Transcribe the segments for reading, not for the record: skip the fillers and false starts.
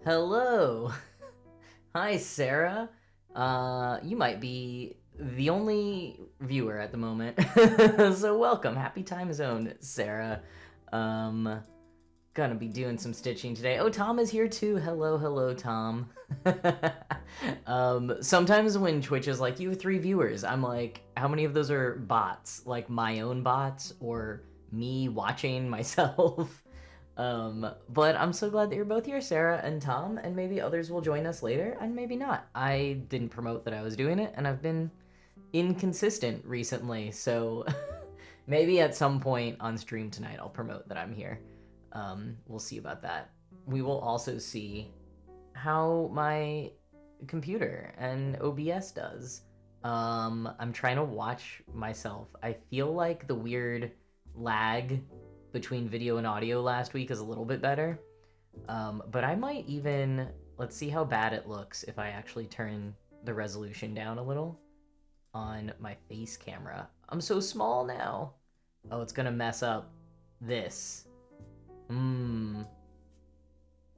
Hello. Hi, Sarah. You might be the only viewer at the moment. So welcome. Happy time zone, Sarah. Um, Gonna be doing some stitching today. Oh, Tom is here too. Hello, hello, Tom. Sometimes when Twitch is like, you have 3 viewers, I'm like, how many of those are bots? Like my own bots or me watching myself? But I'm so glad that you're both here, Sarah and Tom, and maybe others will join us later, and maybe not. I didn't promote that I was doing it, and I've been inconsistent recently, so maybe at some point on stream tonight I'll promote that I'm here. We'll see about that. We will also see how my computer and OBS does. I'm trying to watch myself. I feel like the weird lag between video and audio last week is a little bit better. But I might even, let's see how bad it looks if I actually turn the resolution down a little on my face camera. I'm so small now. Oh, it's gonna mess up this.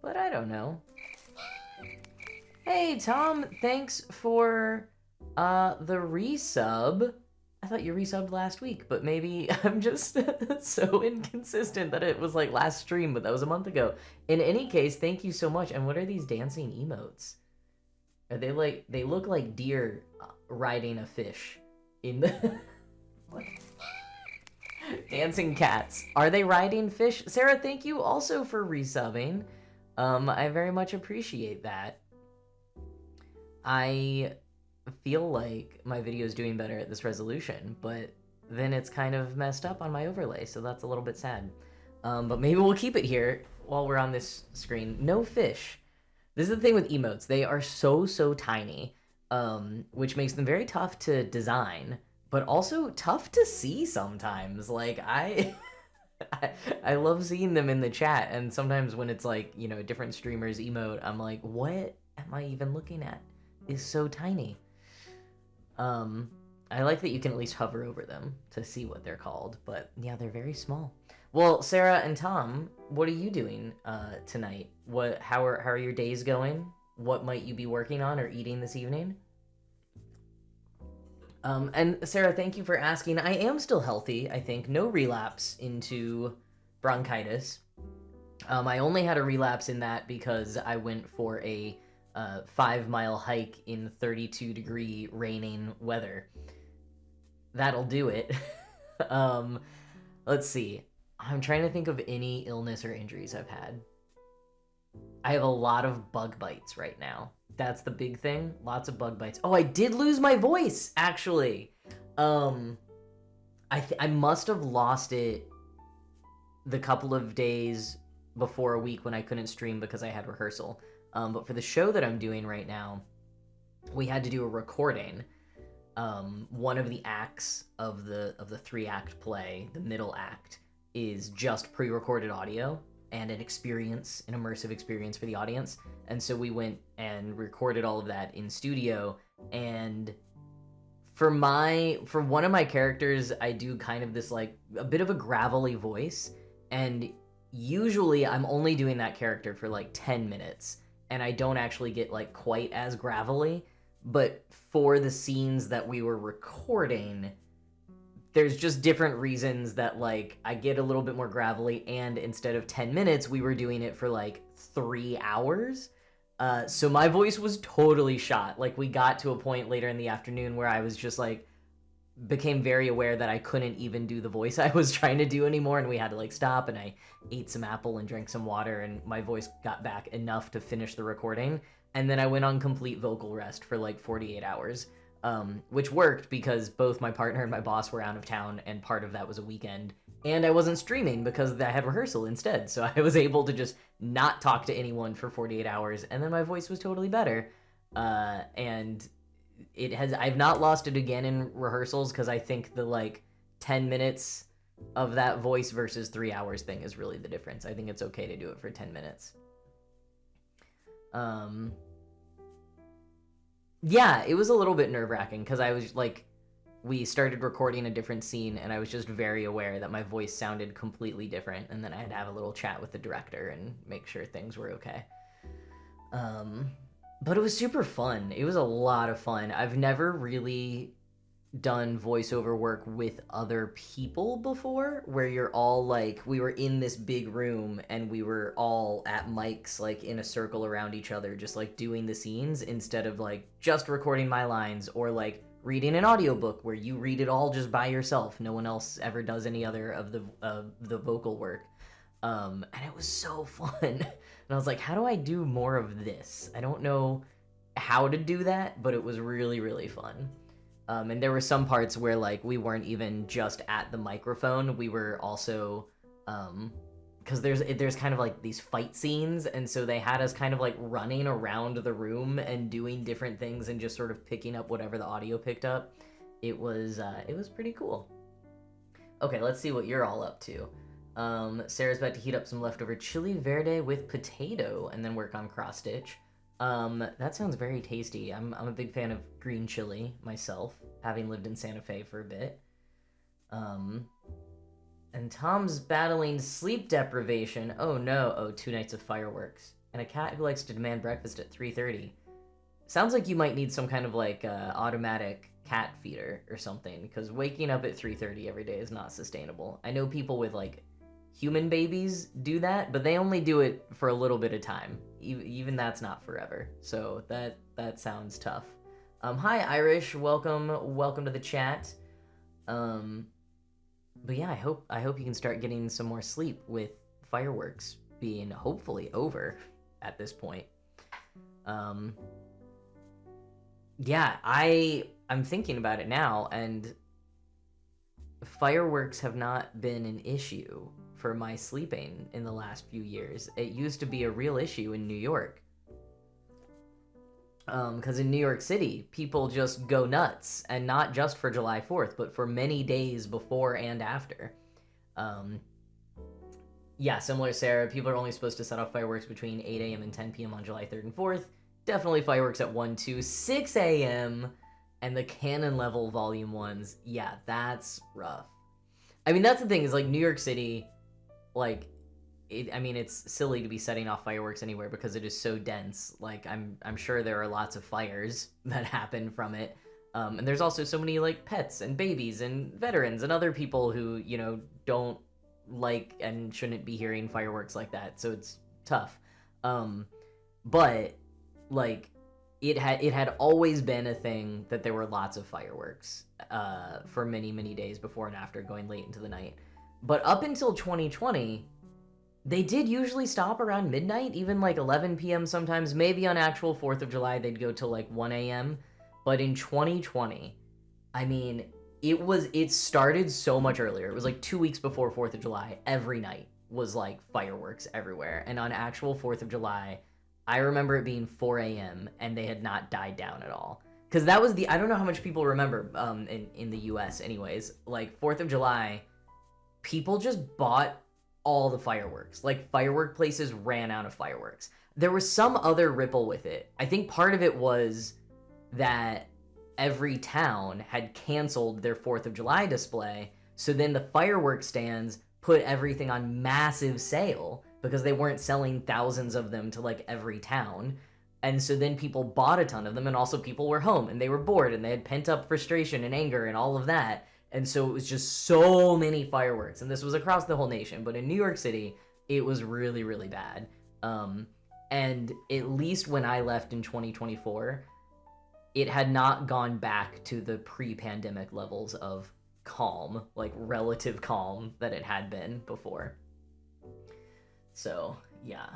But I don't know. Hey, Tom, thanks for the resub. I thought you resubbed last week, but maybe I'm just so inconsistent that it was like last stream, but that was a month ago. In any case, thank you so much. And what are these dancing emotes? Are they like, they look like deer riding a fish in the... What? Dancing cats. Are they riding fish? Sarah, thank you also for resubbing. I very much appreciate that. I feel like my video is doing better at this resolution, but then it's kind of messed up on my overlay, so that's a little bit sad. But maybe we'll keep it here while we're on this screen. No fish. This is the thing with emotes. They are so tiny, which makes them very tough to design, but also tough to see sometimes. Like, I love seeing them in the chat, and sometimes when it's like, you know, different streamers emote, I'm like, what am I even looking at? It's so tiny. I like that you can at least hover over them to see what they're called, but yeah, they're very small. Well, Sarah and Tom, what are you doing tonight? How are your days going? What might you be working on or eating this evening? And Sarah, thank you for asking. I am still healthy, I think. No relapse into bronchitis. I only had a relapse in that because I went for a 5-mile hike in 32-degree raining weather. That'll do it. Let's see. I'm trying to think of any illness or injuries I've had. I have a lot of bug bites right now. That's the big thing. Lots of bug bites. Oh, I did lose my voice, actually. I must have lost it the couple of days before a week when I couldn't stream because I had rehearsal. But for the show that I'm doing right now, we had to do a recording. One of the acts of the 3-act play, the middle act, is just pre-recorded audio and an immersive experience for the audience. And so we went and recorded all of that in studio. And for one of my characters, I do kind of this like a bit of a gravelly voice. And usually I'm only doing that character for like 10 minutes. And I don't actually get like quite as gravelly. But for the scenes that we were recording, there's just different reasons that like I get a little bit more gravelly, and instead of 10 minutes, we were doing it for like 3 hours. So my voice was totally shot. Like we got to a point later in the afternoon where I was just like, became very aware that I couldn't even do the voice I was trying to do anymore, and we had to like stop, and I ate some apple and drank some water, and my voice got back enough to finish the recording. And then I went on complete vocal rest for like 48 hours. Which worked because both my partner and my boss were out of town, and part of that was a weekend, and I wasn't streaming because I had rehearsal instead, so I was able to just not talk to anyone for 48 hours, and then my voice was totally better. And I've not lost it again in rehearsals, because I think the like 10 minutes of that voice versus 3 hours thing is really the difference. I think it's okay to do it for 10 minutes. Yeah, it was a little bit nerve-wracking because I was like we started recording a different scene, and I was just very aware that my voice sounded completely different, and then I had to have a little chat with the director and make sure things were okay. But it was super fun. It was a lot of fun. I've never really done voiceover work with other people before, where you're all like, we were in this big room and we were all at mics like in a circle around each other, just like doing the scenes, instead of like just recording my lines, or like reading an audiobook where you read it all just by yourself. No one else ever does any other of the vocal work. And it was so fun. And I was like, how do I do more of this? I don't know how to do that, but it was really, really fun. And there were some parts where like we weren't even just at the microphone. We were also, because there's kind of like these fight scenes, and so they had us kind of like running around the room and doing different things and just sort of picking up whatever the audio picked up. It was pretty cool. Okay, let's see what you're all up to. Sarah's about to heat up some leftover chili verde with potato and then work on cross stitch. That sounds very tasty. I'm a big fan of green chili myself, having lived in Santa Fe for a bit. And Tom's battling sleep deprivation. Oh no, 2 nights of fireworks. And a cat who likes to demand breakfast at 3:30. Sounds like you might need some kind of like automatic cat feeder or something, because waking up at 3:30 every day is not sustainable. I know people with like human babies do that, but they only do it for a little bit of time. Even that's not forever. So that sounds tough. Hi Irish, welcome to the chat. But yeah, I hope you can start getting some more sleep with fireworks being hopefully over at this point. Yeah, I'm thinking about it now, and fireworks have not been an issue for my sleeping in the last few years. It used to be a real issue in New York. Because in New York City, people just go nuts, and not just for July 4th, but for many days before and after. Yeah, similar to Sarah, people are only supposed to set off fireworks between 8 a.m. and 10 p.m. on July 3rd and 4th. Definitely fireworks at 1, 2, 6 a.m. And the cannon level volume ones, yeah, that's rough. I mean, that's the thing, is like New York City, like, it's silly to be setting off fireworks anywhere because it is so dense. Like, I'm sure there are lots of fires that happen from it. And there's also so many, like, pets and babies and veterans and other people who, you know, don't like and shouldn't be hearing fireworks like that. So it's tough. But, like, it had always been a thing that there were lots of fireworks for many, many days before and after, going late into the night. But up until 2020, they did usually stop around midnight, even like 11 p.m. sometimes. Maybe on actual 4th of July, they'd go till like 1 a.m. But in 2020, I mean, it started so much earlier. It was like 2 weeks before 4th of July. Every night was like fireworks everywhere. And on actual 4th of July, I remember it being 4 a.m. and they had not died down at all. Because that was I don't know how much people remember in the U.S. anyways. Like 4th of July, people just bought all the fireworks. Like, firework places ran out of fireworks. There was some other ripple with it. I think part of it was that every town had canceled their 4th of July display, so then the fireworks stands put everything on massive sale because they weren't selling thousands of them to like every town. And so then people bought a ton of them, and also people were home and they were bored and they had pent up frustration and anger and all of that. And so it was just so many fireworks. And this was across the whole nation. But in New York City, it was really, really bad. And at least when I left in 2024, it had not gone back to the pre-pandemic levels of calm, like relative calm, that it had been before. So, yeah.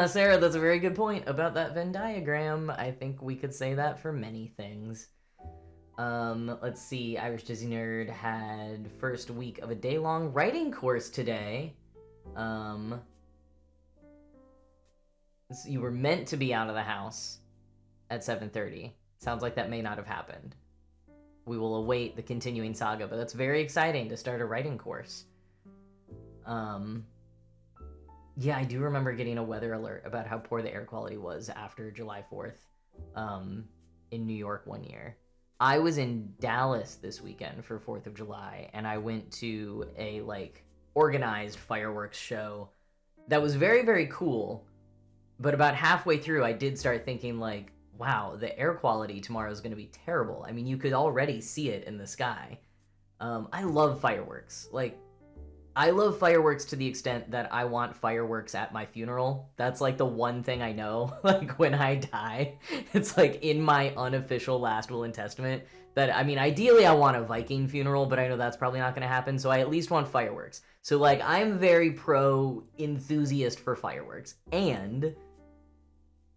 Sarah, that's a very good point about that Venn diagram. I think we could say that for many things. Let's see, Irish Disney Nerd had first week of a day-long writing course today. So you were meant to be out of the house at 7:30. Sounds like that may not have happened. We will await the continuing saga, but that's very exciting to start a writing course. Yeah, I do remember getting a weather alert about how poor the air quality was after July 4th. in New York one year. I was in Dallas this weekend for 4th of July, and I went to a, like, organized fireworks show that was very, very cool. But about halfway through, I did start thinking, like, wow, the air quality tomorrow is going to be terrible. I mean, you could already see it in the sky. I love fireworks. Like, I love fireworks to the extent that I want fireworks at my funeral. That's like the one thing I know, like when I die. It's like in my unofficial last will and testament that, I mean, ideally I want a Viking funeral, but I know that's probably not going to happen, so I at least want fireworks. So, like, I'm very pro enthusiast for fireworks. And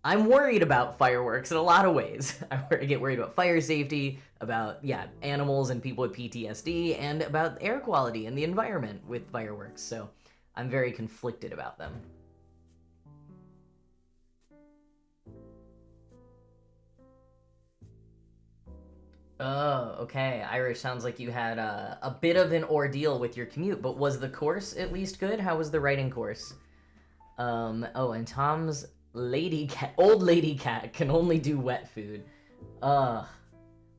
I'm worried about fireworks in a lot of ways. I get worried about fire safety, about, animals and people with PTSD, and about air quality and the environment with fireworks. So I'm very conflicted about them. Oh, okay. Irish, sounds like you had a bit of an ordeal with your commute, but was the course at least good? How was the writing course? Oh, and Tom's old lady cat can only do wet food.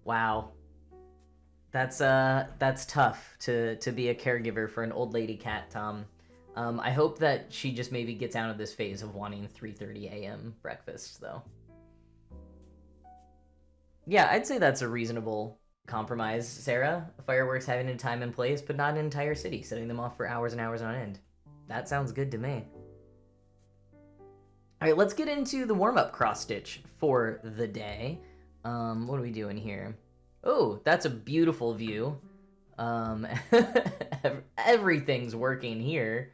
Wow. That's tough to be a caregiver for an old lady cat, Tom. I hope that she just maybe gets out of this phase of wanting 3:30 a.m. breakfasts, though. Yeah, I'd say that's a reasonable compromise, Sarah. Fireworks having a time and place, but not an entire city, setting them off for hours and hours on end. That sounds good to me. All right, let's get into the warm-up cross-stitch for the day. What are we doing here? Oh, that's a beautiful view. Everything's working here.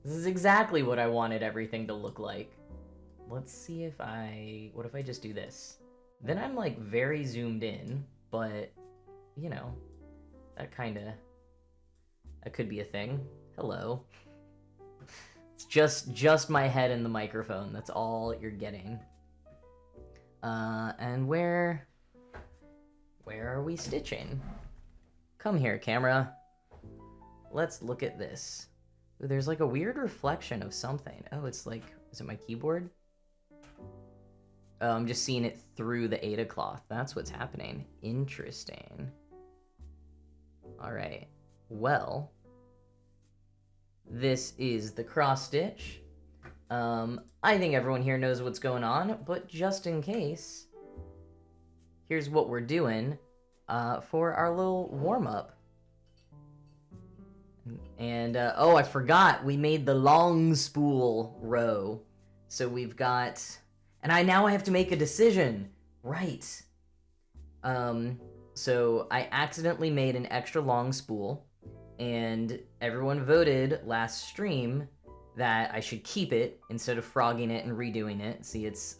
This is exactly what I wanted everything to look like. Let's see if what if I just do this? Then I'm, like, very zoomed in, but, you know, that could be a thing. Hello. It's just my head and the microphone. That's all you're getting. And where are we stitching? Come here, camera. Let's look at this. Ooh, there's like a weird reflection of something. Oh, it's like, is it my keyboard? Oh, I'm just seeing it through the Aida cloth. That's what's happening. Interesting. All right. Well, this is the cross stitch. I think everyone here knows what's going on, but just in case, here's what we're doing for our little warm-up. And, oh, I forgot, we made the long spool row. So we've got, and now I have to make a decision. Right. So I accidentally made an extra long spool, and everyone voted last stream that I should keep it instead of frogging it and redoing it. See, it's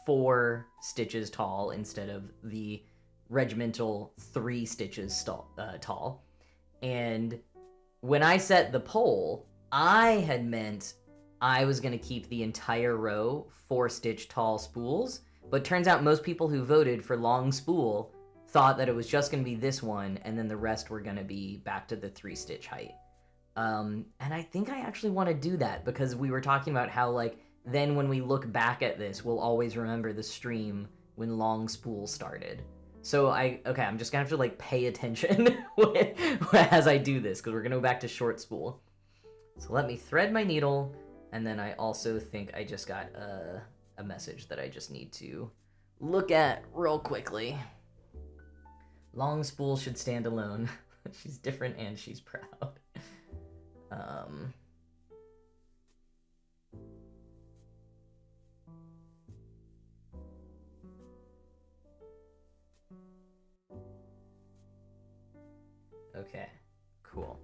4 stitches tall instead of the regimental 3 stitches tall. And when I set the poll, I had meant I was going to keep the entire row 4-stitch tall spools, but turns out most people who voted for long spool thought that it was just going to be this one, and then the rest were going to be back to the 3-stitch height. And I think I actually want to do that, because we were talking about how, like, then when we look back at this, we'll always remember the stream when long spool started. So I'm just gonna have to, like, pay attention as I do this, because we're gonna go back to short spool. So let me thread my needle, and then I also think I just got a message that I just need to look at real quickly. Long spool should stand alone. She's different and she's proud. Okay, cool.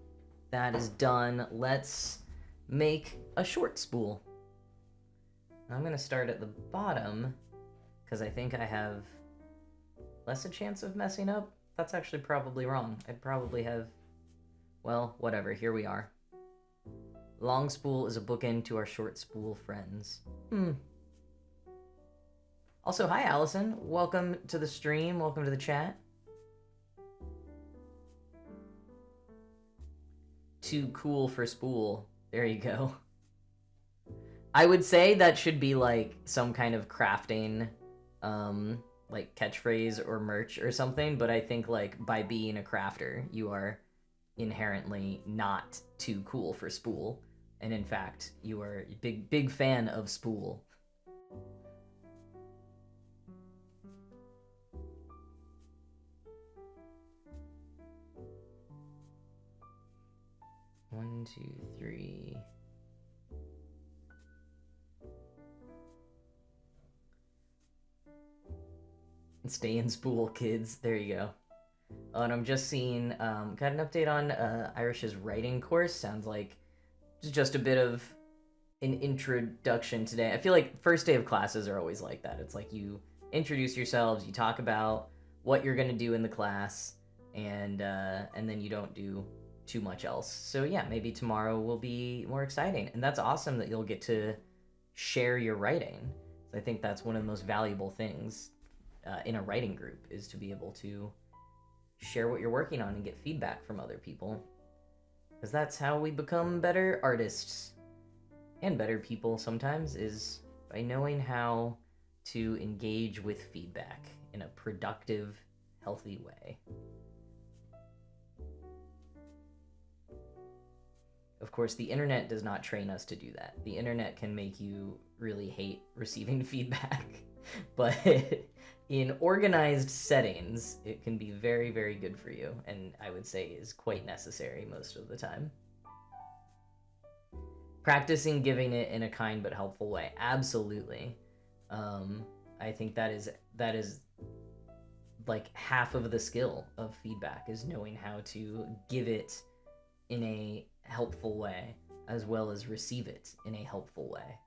That is done. Let's make a short spool. I'm gonna start at the bottom, because I think I have less a chance of messing up. That's actually probably wrong. I'd probably have, well, whatever, here we are. Long spool is a bookend to our short spool friends. Also, hi Allison, welcome to the stream, welcome to the chat. Too cool for spool. There you go. I would say that should be like some kind of crafting like catchphrase or merch or something, but I think like by being a crafter, you are inherently not too cool for Spool, and in fact, you are a big fan of Spool. One, two, three. Stay in Spool, kids. There you go. Oh, and I'm just seeing, got an update on Irish's writing course. Sounds like just a bit of an introduction today. I feel like first day of classes are always like that. It's like you introduce yourselves, you talk about what you're gonna do in the class, and then you don't do too much else. So yeah, maybe tomorrow will be more exciting, and that's awesome that you'll get to share your writing. I think that's one of the most valuable things in a writing group, is to be able to share what you're working on and get feedback from other people, because that's how we become better artists and better people sometimes, is by knowing how to engage with feedback in a productive, healthy way. Of course, the internet does not train us to do that. The internet can make you really hate receiving feedback, but in organized settings, it can be very, very good for you, and I would say is quite necessary most of the time. Practicing giving it in a kind but helpful way, absolutely. I think that is like half of the skill of feedback, is knowing how to give it in a helpful way as well as receive it in a helpful way.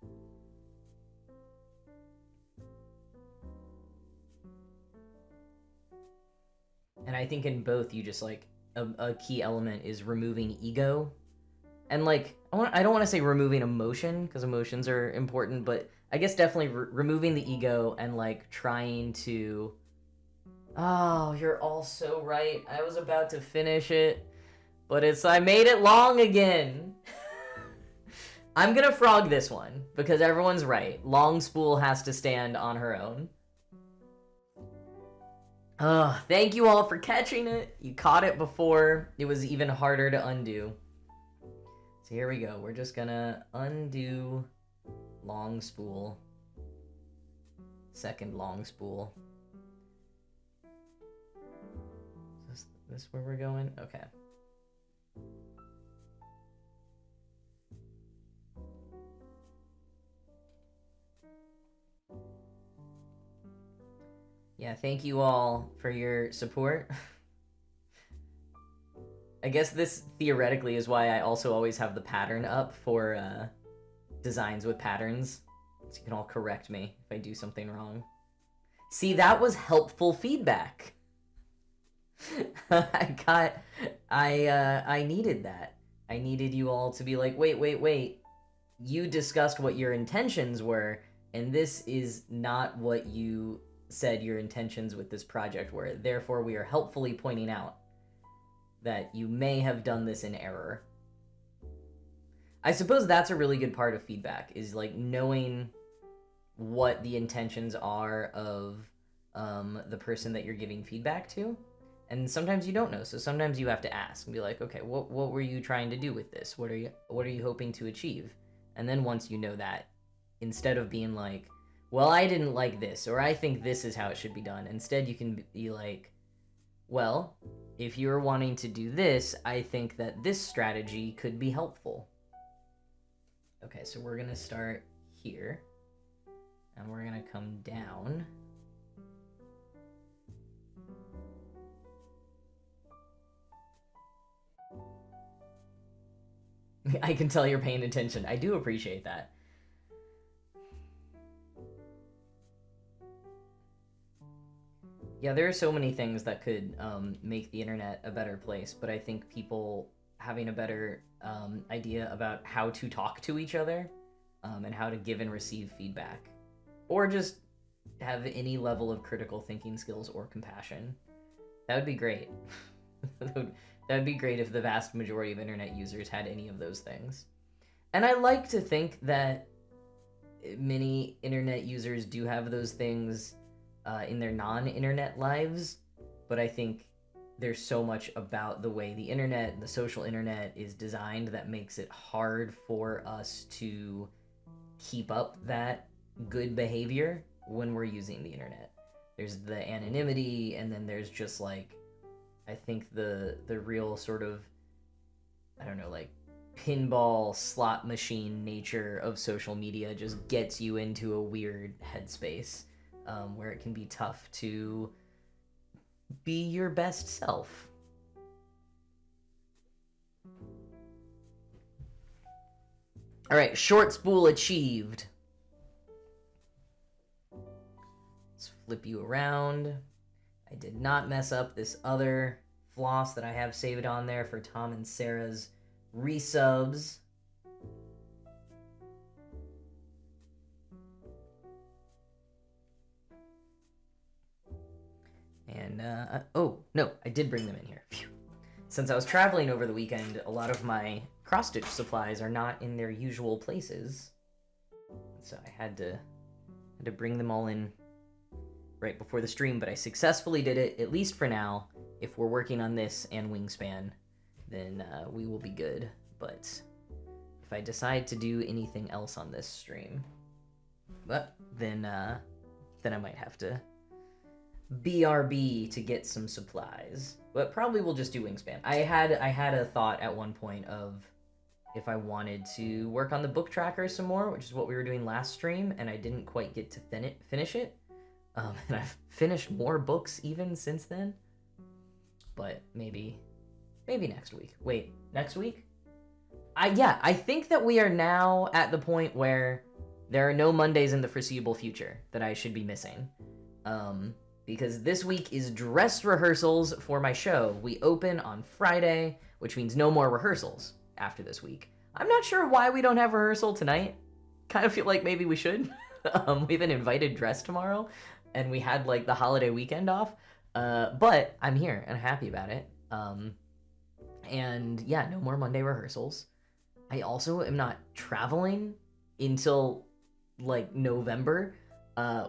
And I think in both, you just like a key element is removing ego, and like I don't want to say removing emotion, because emotions are important, but I guess definitely removing the ego and like trying to. Oh, you're all so right. I was about to finish it, but I made it long again. I'm gonna frog this one because everyone's right. Long Spool has to stand on her own. Thank you all for catching it. You caught it before it was even harder to undo. So here we go. We're just gonna undo Long Spool. Second Long Spool. Is this where we're going? Okay. Yeah, thank you all for your support. I guess this theoretically is why I also always have the pattern up for designs with patterns. So you can all correct me if I do something wrong. See, that was helpful feedback. I needed that. I needed you all to be like, wait. You discussed what your intentions were, and this is not what you said your intentions with this project were. Therefore, we are helpfully pointing out that you may have done this in error. I suppose that's a really good part of feedback, is like knowing what the intentions are of the person that you're giving feedback to. And sometimes you don't know, so sometimes you have to ask and be like, okay, what were you trying to do with this? What are you hoping to achieve? And then once you know that, instead of being like, well, I didn't like this, or I think this is how it should be done, instead you can be like, well, if you're wanting to do this, I think that this strategy could be helpful. Okay, so we're gonna start here, and we're gonna come down. I can tell you're paying attention. I do appreciate that. Yeah, there are so many things that could make the internet a better place, but I think people having a better idea about how to talk to each other and how to give and receive feedback, or just have any level of critical thinking skills or compassion, that would be great. That would be great if the vast majority of internet users had any of those things. And I like to think that many internet users do have those things in their non-internet lives, but I think there's so much about the way the internet, the social internet, is designed that makes it hard for us to keep up that good behavior when we're using the internet. There's the anonymity, and then there's just like, I think the real sort of, I don't know, like pinball slot machine nature of social media just gets you into a weird headspace, where it can be tough to be your best self. All right, short spool achieved. Let's flip you around. I did not mess up this other floss that I have saved on there for Tom and Sarah's resubs. And, oh, no, I did bring them in here. Phew. Since I was traveling over the weekend, a lot of my cross-stitch supplies are not in their usual places. So I had to bring them all in right before the stream, but I successfully did it, at least for now. If we're working on this and Wingspan, then we will be good. But if I decide to do anything else on this stream, then I might have to BRB to get some supplies. But probably we'll just do Wingspan. I had a thought at one point of if I wanted to work on the book tracker some more, which is what we were doing last stream, and I didn't quite get to finish it. And I've finished more books even since then. But maybe next week. Wait, next week? I think that we are now at the point where there are no Mondays in the foreseeable future that I should be missing. Because this week is dress rehearsals for my show. We open on Friday, which means no more rehearsals after this week. I'm not sure why we don't have rehearsal tonight. Kind of feel like maybe we should. We have an invited dress tomorrow, and we had like the holiday weekend off. But I'm here and I'm happy about it. And yeah, no more Monday rehearsals. I also am not traveling until like November,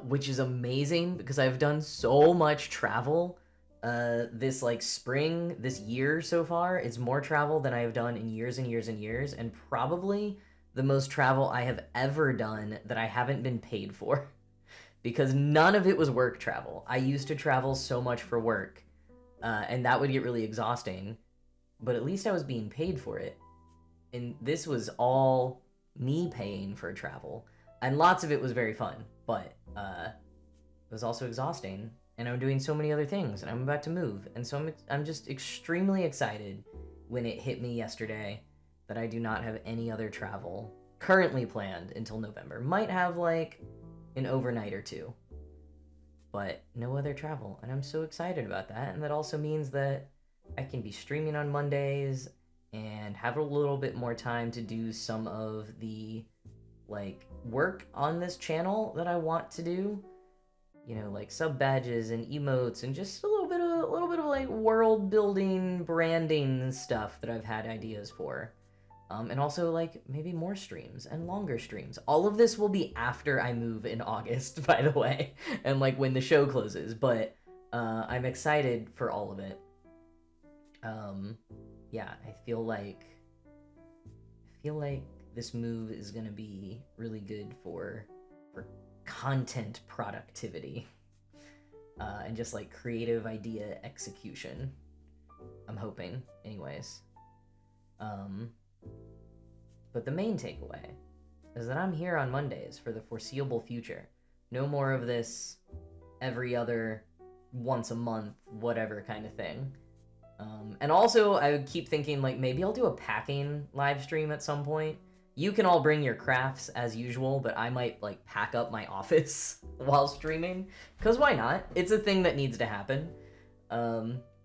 which is amazing because I've done so much travel this like spring, this year so far. It's more travel than I have done in years and years and years, and probably the most travel I have ever done that I haven't been paid for. Because none of it was work travel. I used to travel so much for work, and that would get really exhausting, but at least I was being paid for it. And this was all me paying for travel, and lots of it was very fun, but it was also exhausting, and I'm doing so many other things, and I'm about to move, and so I'm just extremely excited when it hit me yesterday that I do not have any other travel currently planned until November. Might have like an overnight or two, but no other travel, and I'm so excited about that. And that also means that I can be streaming on Mondays and have a little bit more time to do some of the like work on this channel that I want to do, you know, like sub badges and emotes and just a little bit of like world building branding stuff that I've had ideas for. And also, like, maybe more streams and longer streams. All of this will be after I move in August, by the way, and, like, when the show closes. But I'm excited for all of it. Yeah, I feel like this move is going to be really good for content productivity. And just, like, creative idea execution. I'm hoping, anyways. But the main takeaway is that I'm here on Mondays for the foreseeable future. No more of this every other, once a month, whatever kind of thing. And also, I would keep thinking, like, maybe I'll do a packing live stream at some point. You can all bring your crafts as usual, but I might, like, pack up my office while streaming. Because why not? It's a thing that needs to happen.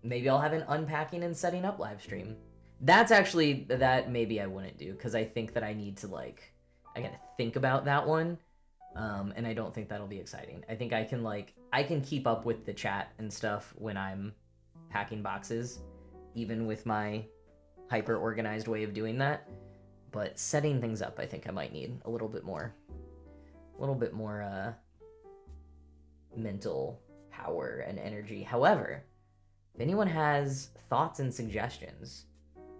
Maybe I'll have an unpacking and setting up live stream. That's actually, that maybe I wouldn't do, because I think that I need to, like, I gotta think about that one, and I don't think that'll be exciting. I think I can keep up with the chat and stuff when I'm packing boxes, even with my hyper-organized way of doing that, but setting things up, I think I might need a little bit more mental power and energy. However, if anyone has thoughts and suggestions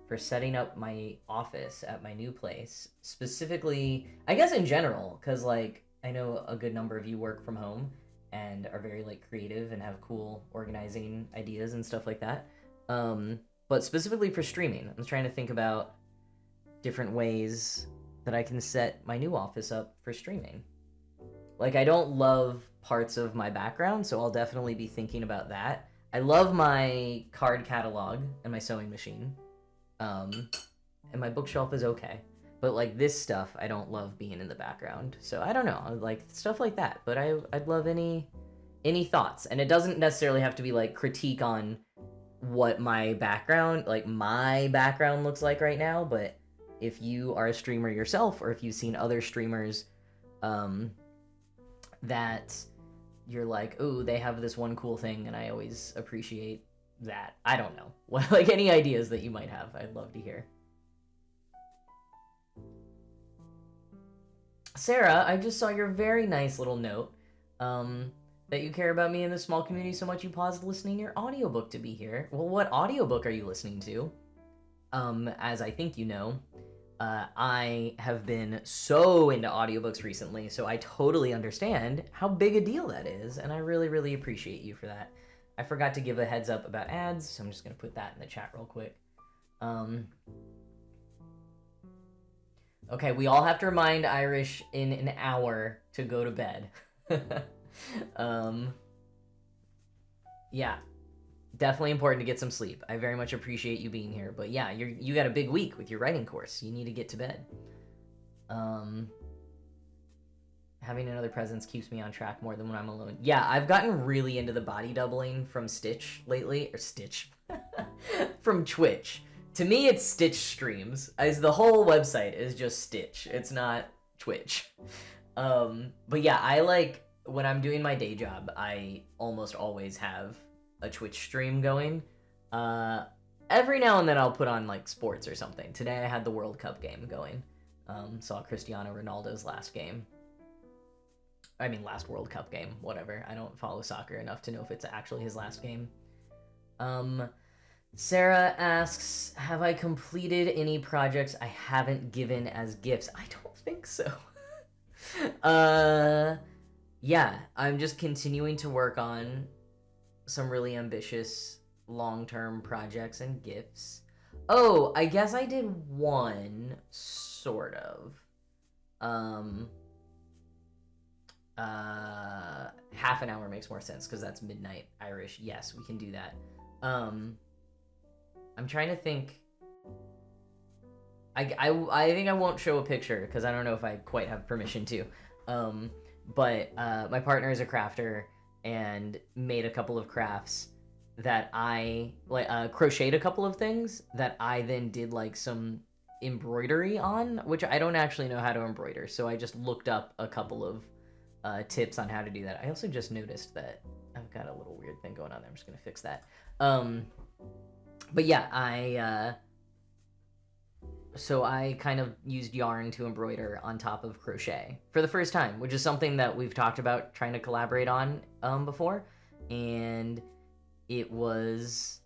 for setting up my office at my new place, specifically, I guess in general, because like I know a good number of you work from home and are very like creative and have cool organizing ideas and stuff like that. But specifically for streaming, I'm trying to think about different ways that I can set my new office up for streaming. Like, I don't love parts of my background, so I'll definitely be thinking about that. I love my card catalog and my sewing machine. And my bookshelf is okay. But, like, this stuff, I don't love being in the background. So, I don't know. Like, stuff like that. But I'd love any thoughts. And it doesn't necessarily have to be, like, critique on what my background looks like right now. But if you are a streamer yourself, or if you've seen other streamers, that you're like, oh, they have this one cool thing, and I always appreciate that. I don't know. Like, any ideas that you might have, I'd love to hear. Sarah, I just saw your very nice little note, that you care about me and the small community so much you paused listening your audiobook to be here. Well, what audiobook are you listening to? As I think you know, I have been so into audiobooks recently, so I totally understand how big a deal that is, and I really, really appreciate you for that. I forgot to give a heads up about ads, so I'm just going to put that in the chat real quick. Okay, we all have to remind Irish in an hour to go to bed. Yeah. Definitely important to get some sleep. I very much appreciate you being here. But yeah, you got a big week with your writing course. You need to get to bed. Having another presence keeps me on track more than when I'm alone. Yeah, I've gotten really into the body doubling from Stitch lately. Or Stitch. From Twitch. To me, it's Stitch Streams. As the whole website is just Stitch. It's not Twitch. But yeah, I like, when I'm doing my day job, I almost always have a Twitch stream going. Every now and then I'll put on like sports or something. Today I had the World Cup game going. Saw Cristiano Ronaldo's last game. I mean, last World Cup game, whatever. I don't follow soccer enough to know if it's actually his last game. Sarah asks, have I completed any projects I haven't given as gifts? I don't think so. Yeah, I'm just continuing to work on some really ambitious long-term projects and gifts. Oh, I guess I did one, sort of. Half an hour makes more sense because that's midnight Irish. Yes, we can do that. I'm trying to think. I think I won't show a picture because I don't know if I quite have permission to. But my partner is a crafter and made a couple of crafts that I crocheted a couple of things that I then did like some embroidery on, which I don't actually know how to embroider, so I just looked up a couple of tips on how to do that. I also just noticed that I've got a little weird thing going on there. I'm just gonna fix that. But yeah, so I kind of used yarn to embroider on top of crochet for the first time, which is something that we've talked about trying to collaborate on before, and it was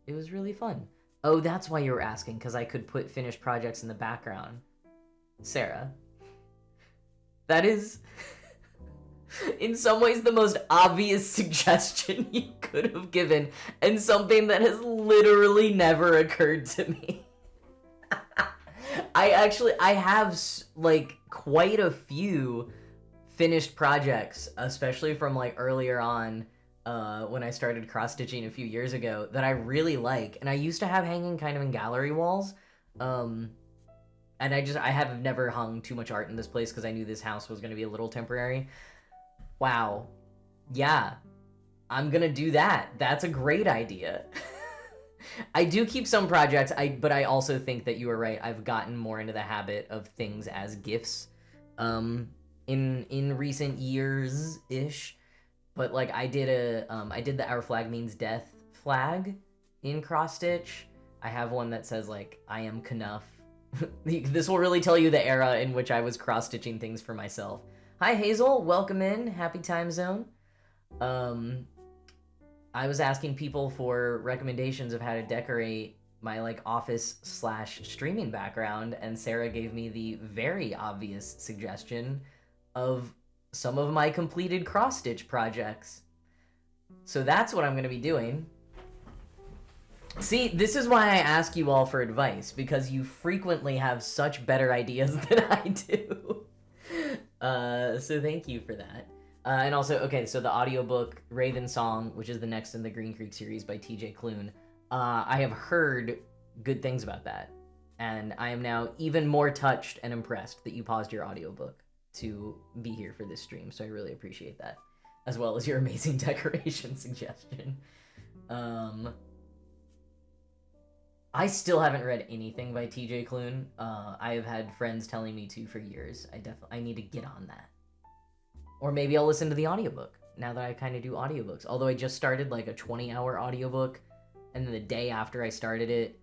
really fun. Oh, that's why you were asking, because I could put finished projects in the background. Sarah, that is in some ways the most obvious suggestion you could have given, and something that has literally never occurred to me. I have like quite a few finished projects, especially from like earlier on when I started cross-stitching a few years ago, that I really like, and I used to have hanging kind of in gallery walls, and I have never hung too much art in this place because I knew this house was going to be a little temporary. Wow. Yeah, I'm gonna do that. That's a great idea. I do keep some projects, but I also think that you are right. I've gotten more into the habit of things as gifts in recent years-ish. But like I did the Our Flag Means Death flag in cross stitch. I have one that says like I am Knuff. This will really tell you the era in which I was cross stitching things for myself. Hi Hazel, welcome in. Happy time zone. I was asking people for recommendations of how to decorate my like office/streaming background, and Sarah gave me the very obvious suggestion of some of my completed cross-stitch projects. So that's what I'm going to be doing. See, this is why I ask you all for advice, because you frequently have such better ideas than I do. So thank you for that. And also, okay, so the audiobook Raven Song, which is the next in the Green Creek series by TJ Klune, I have heard good things about that. And I am now even more touched and impressed that you paused your audiobook to be here for this stream. So I really appreciate that, as well as your amazing decoration suggestion. I still haven't read anything by TJ Klune. I have had friends telling me to for years. I need to get on that. Or maybe I'll listen to the audiobook, now that I kind of do audiobooks. Although I just started like a 20-hour audiobook, and then the day after I started it,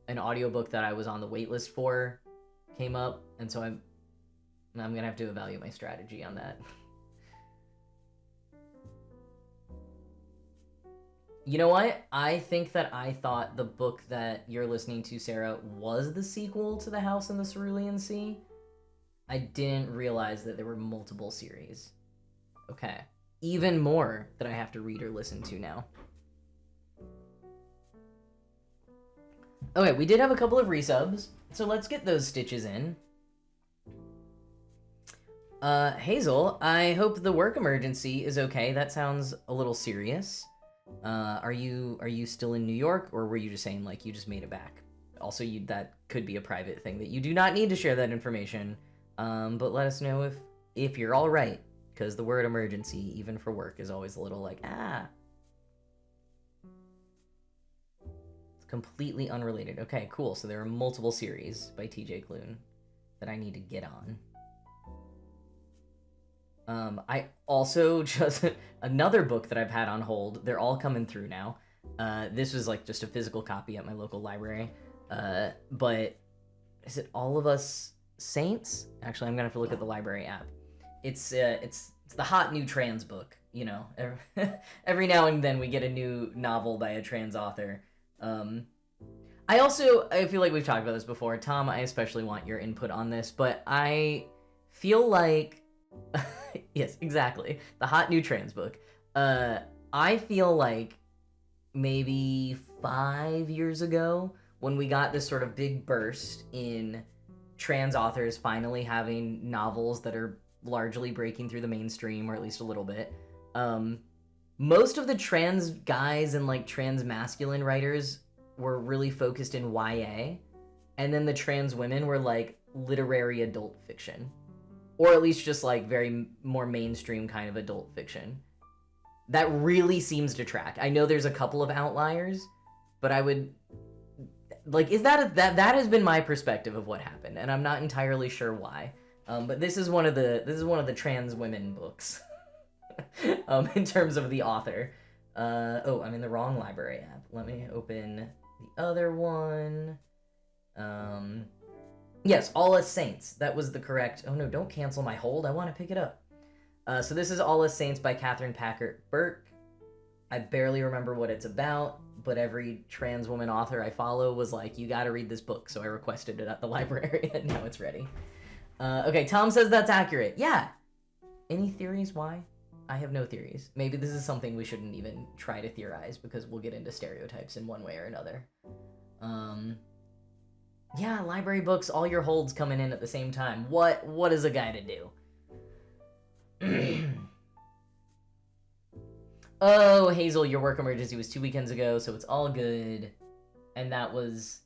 an audiobook that I was on the waitlist for came up, and so I'm gonna have to evaluate my strategy on that. You know what? I think that I thought the book that you're listening to, Sarah, was the sequel to The House in the Cerulean Sea. I didn't realize that there were multiple series. Okay. Even more that I have to read or listen to now. Okay, we did have a couple of resubs, so let's get those stitches in. Hazel, I hope the work emergency is okay. That sounds a little serious. Are you still in New York, or were you just saying like you just made it back? Also, that could be a private thing that you do not need to share that information. But let us know if you're all right, because the word emergency, even for work, is always a little like, It's completely unrelated. Okay, cool. So there are multiple series by TJ Klune that I need to get on. I also just another book that I've had on hold. They're all coming through now. This was like just a physical copy at my local library. But is it All of Us Saints? Actually, I'm gonna have to look at the library app. It's the hot new trans book. You know, every now and then we get a new novel by a trans author. I feel like we've talked about this before. Tom, I especially want your input on this, but I feel like yes, exactly. The hot new trans book. I feel like maybe 5 years ago, when we got this sort of big burst in trans authors finally having novels that are largely breaking through the mainstream, or at least a little bit, most of the trans guys and like trans masculine writers were really focused in YA, and then the trans women were like literary adult fiction. Or at least just like very more mainstream kind of adult fiction. That really seems to track. I know there's a couple of outliers, but I would like, that has been my perspective of what happened, and I'm not entirely sure why. But this is one of the trans women books. In terms of the author. Oh, I'm in the wrong library app. Let me open the other one. Yes, All Us Saints. That was the correct... Oh no, don't cancel my hold. I want to pick it up. So this is All Us Saints by Catherine Packard Burke. I barely remember what it's about, but every trans woman author I follow was like, you gotta read this book, so I requested it at the library, and now it's ready. Okay, Tom says that's accurate. Yeah. Any theories why? I have no theories. Maybe this is something we shouldn't even try to theorize, because we'll get into stereotypes in one way or another. Yeah, library books, all your holds coming in at the same time. What is a guy to do? Oh, Hazel, your work emergency was 2 weekends ago, so it's all good. And that was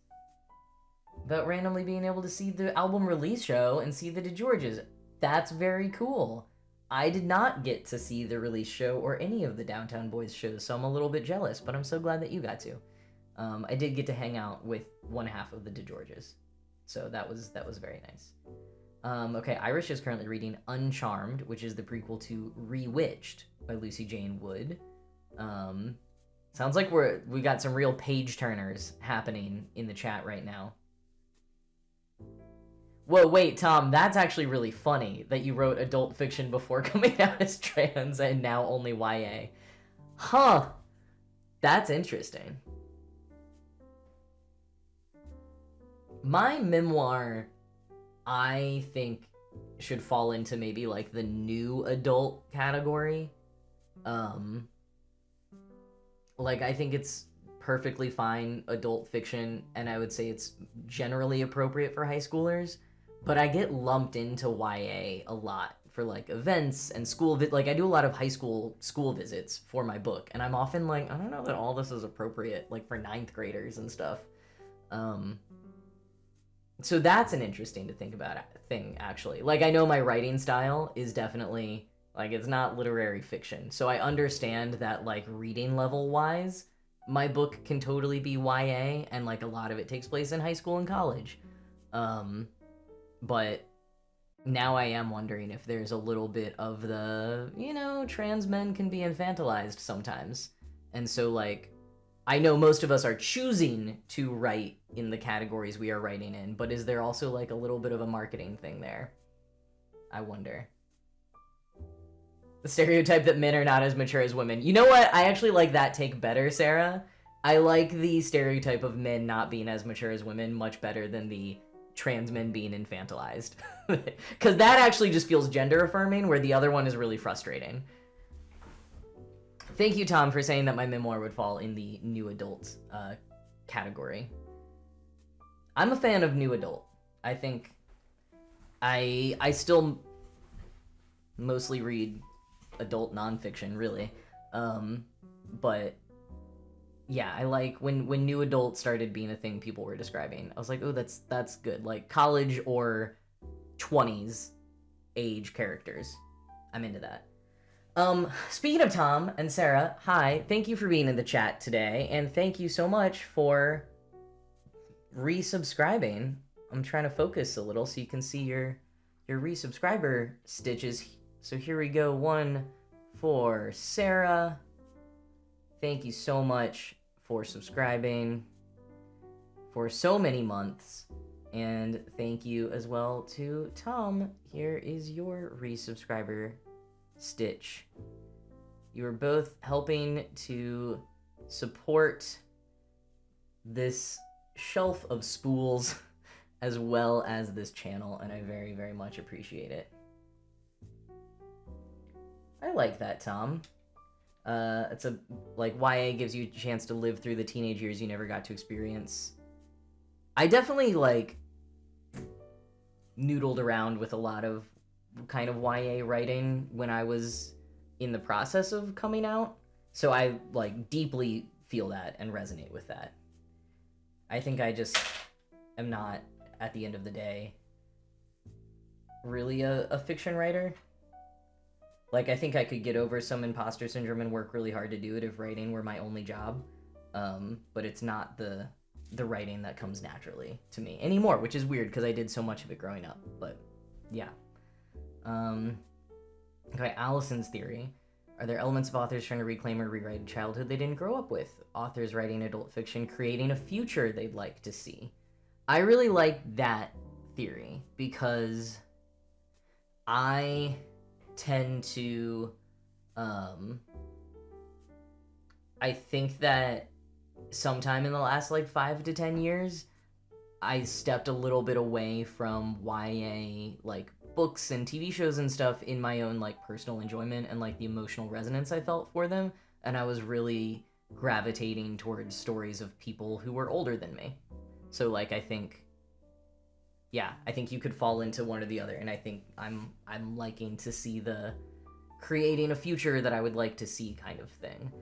about randomly being able to see the album release show and see the DeGeorges. That's very cool. I did not get to see the release show or any of the Downtown Boys shows, so I'm a little bit jealous, but I'm so glad that you got to. I did get to hang out with one half of the DeGeorges, so that was very nice. Okay, Irish is currently reading Uncharmed, which is the prequel to Rewitched by Lucy Jane Wood. Sounds like we got some real page turners happening in the chat right now. Whoa, wait, Tom, that's actually really funny that you wrote adult fiction before coming out as trans and now only YA. Huh. That's interesting. My memoir, I think, should fall into maybe like the new adult category. Like, I think it's perfectly fine adult fiction, and I would say it's generally appropriate for high schoolers, but I get lumped into YA a lot for like events and like I do a lot of high school visits for my book, and I'm often like, I don't know that all this is appropriate like for ninth graders and stuff. So that's an interesting to think about thing, actually. Like, I know my writing style is definitely like, it's not literary fiction, so I understand that like reading level wise my book can totally be YA, and like a lot of it takes place in high school and college. But now I am wondering if there's a little bit of the, trans men can be infantilized sometimes. And so, like, I know most of us are choosing to write in the categories we are writing in, but is there also, like, a little bit of a marketing thing there? I wonder. The stereotype that men are not as mature as women. You know what? I actually like that take better, Sarah. I like the stereotype of men not being as mature as women much better than the trans men being infantilized. Because that actually just feels gender affirming, where the other one is really frustrating. Thank you, Tom, for saying that my memoir would fall in the new adult category. I'm a fan of new adult. I think I still mostly read adult nonfiction, really. But yeah, I like when new adult started being a thing people were describing. I was like, oh, that's good. Like college or 20s age characters. I'm into that. Speaking of Tom and Sarah, hi, thank you for being in the chat today, and thank you so much for resubscribing. I'm trying to focus a little so you can see your resubscriber stitches. So here we go. One for Sarah. Thank you so much for subscribing for so many months. And thank you as well to Tom. Here is your resubscriber stitch. You are both helping to support this shelf of spools as well as this channel, and I very, very much appreciate it. I like that, Tom. It's like, YA gives you a chance to live through the teenage years you never got to experience. I definitely, like, noodled around with a lot of kind of YA writing when I was in the process of coming out, so I, like, deeply feel that and resonate with that. I think I just am not, at the end of the day, really a fiction writer. Like, I think I could get over some imposter syndrome and work really hard to do it if writing were my only job. But it's not the writing that comes naturally to me anymore, which is weird because I did so much of it growing up. But, yeah. Okay, Allison's theory. Are there elements of authors trying to reclaim or rewrite a childhood they didn't grow up with? Authors writing adult fiction, creating a future they'd like to see. I really like that theory because I tend to, I think that sometime in the last, like, 5 to 10 years, I stepped a little bit away from YA, like, books and TV shows and stuff in my own, like, personal enjoyment and, like, the emotional resonance I felt for them, and I was really gravitating towards stories of people who were older than me. So, like, I think you could fall into one or the other, and I think I'm liking to see the creating a future that I would like to see kind of thing.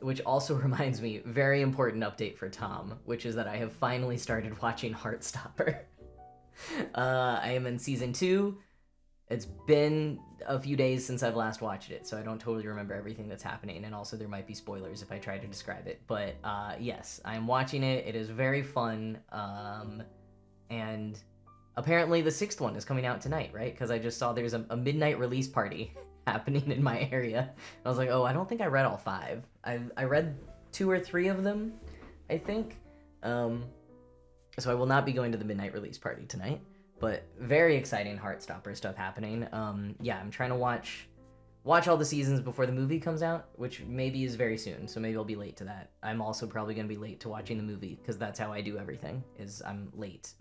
Which also reminds me, very important update for Tom, which is that I have finally started watching Heartstopper. I am in season 2. It's been a few days since I've last watched it, so I don't totally remember everything that's happening, and also there might be spoilers if I try to describe it. But yes, I am watching it. It is very fun. And apparently the 6th one is coming out tonight, right? Because I just saw there's a midnight release party happening in my area. I was like, oh, I don't think I read all 5. I read 2 or 3 of them, I think. So I will not be going to the midnight release party tonight. But very exciting Heartstopper stuff happening. Yeah, I'm trying to watch all the seasons before the movie comes out, which maybe is very soon, so maybe I'll be late to that. I'm also probably going to be late to watching the movie, because that's how I do everything, is I'm late.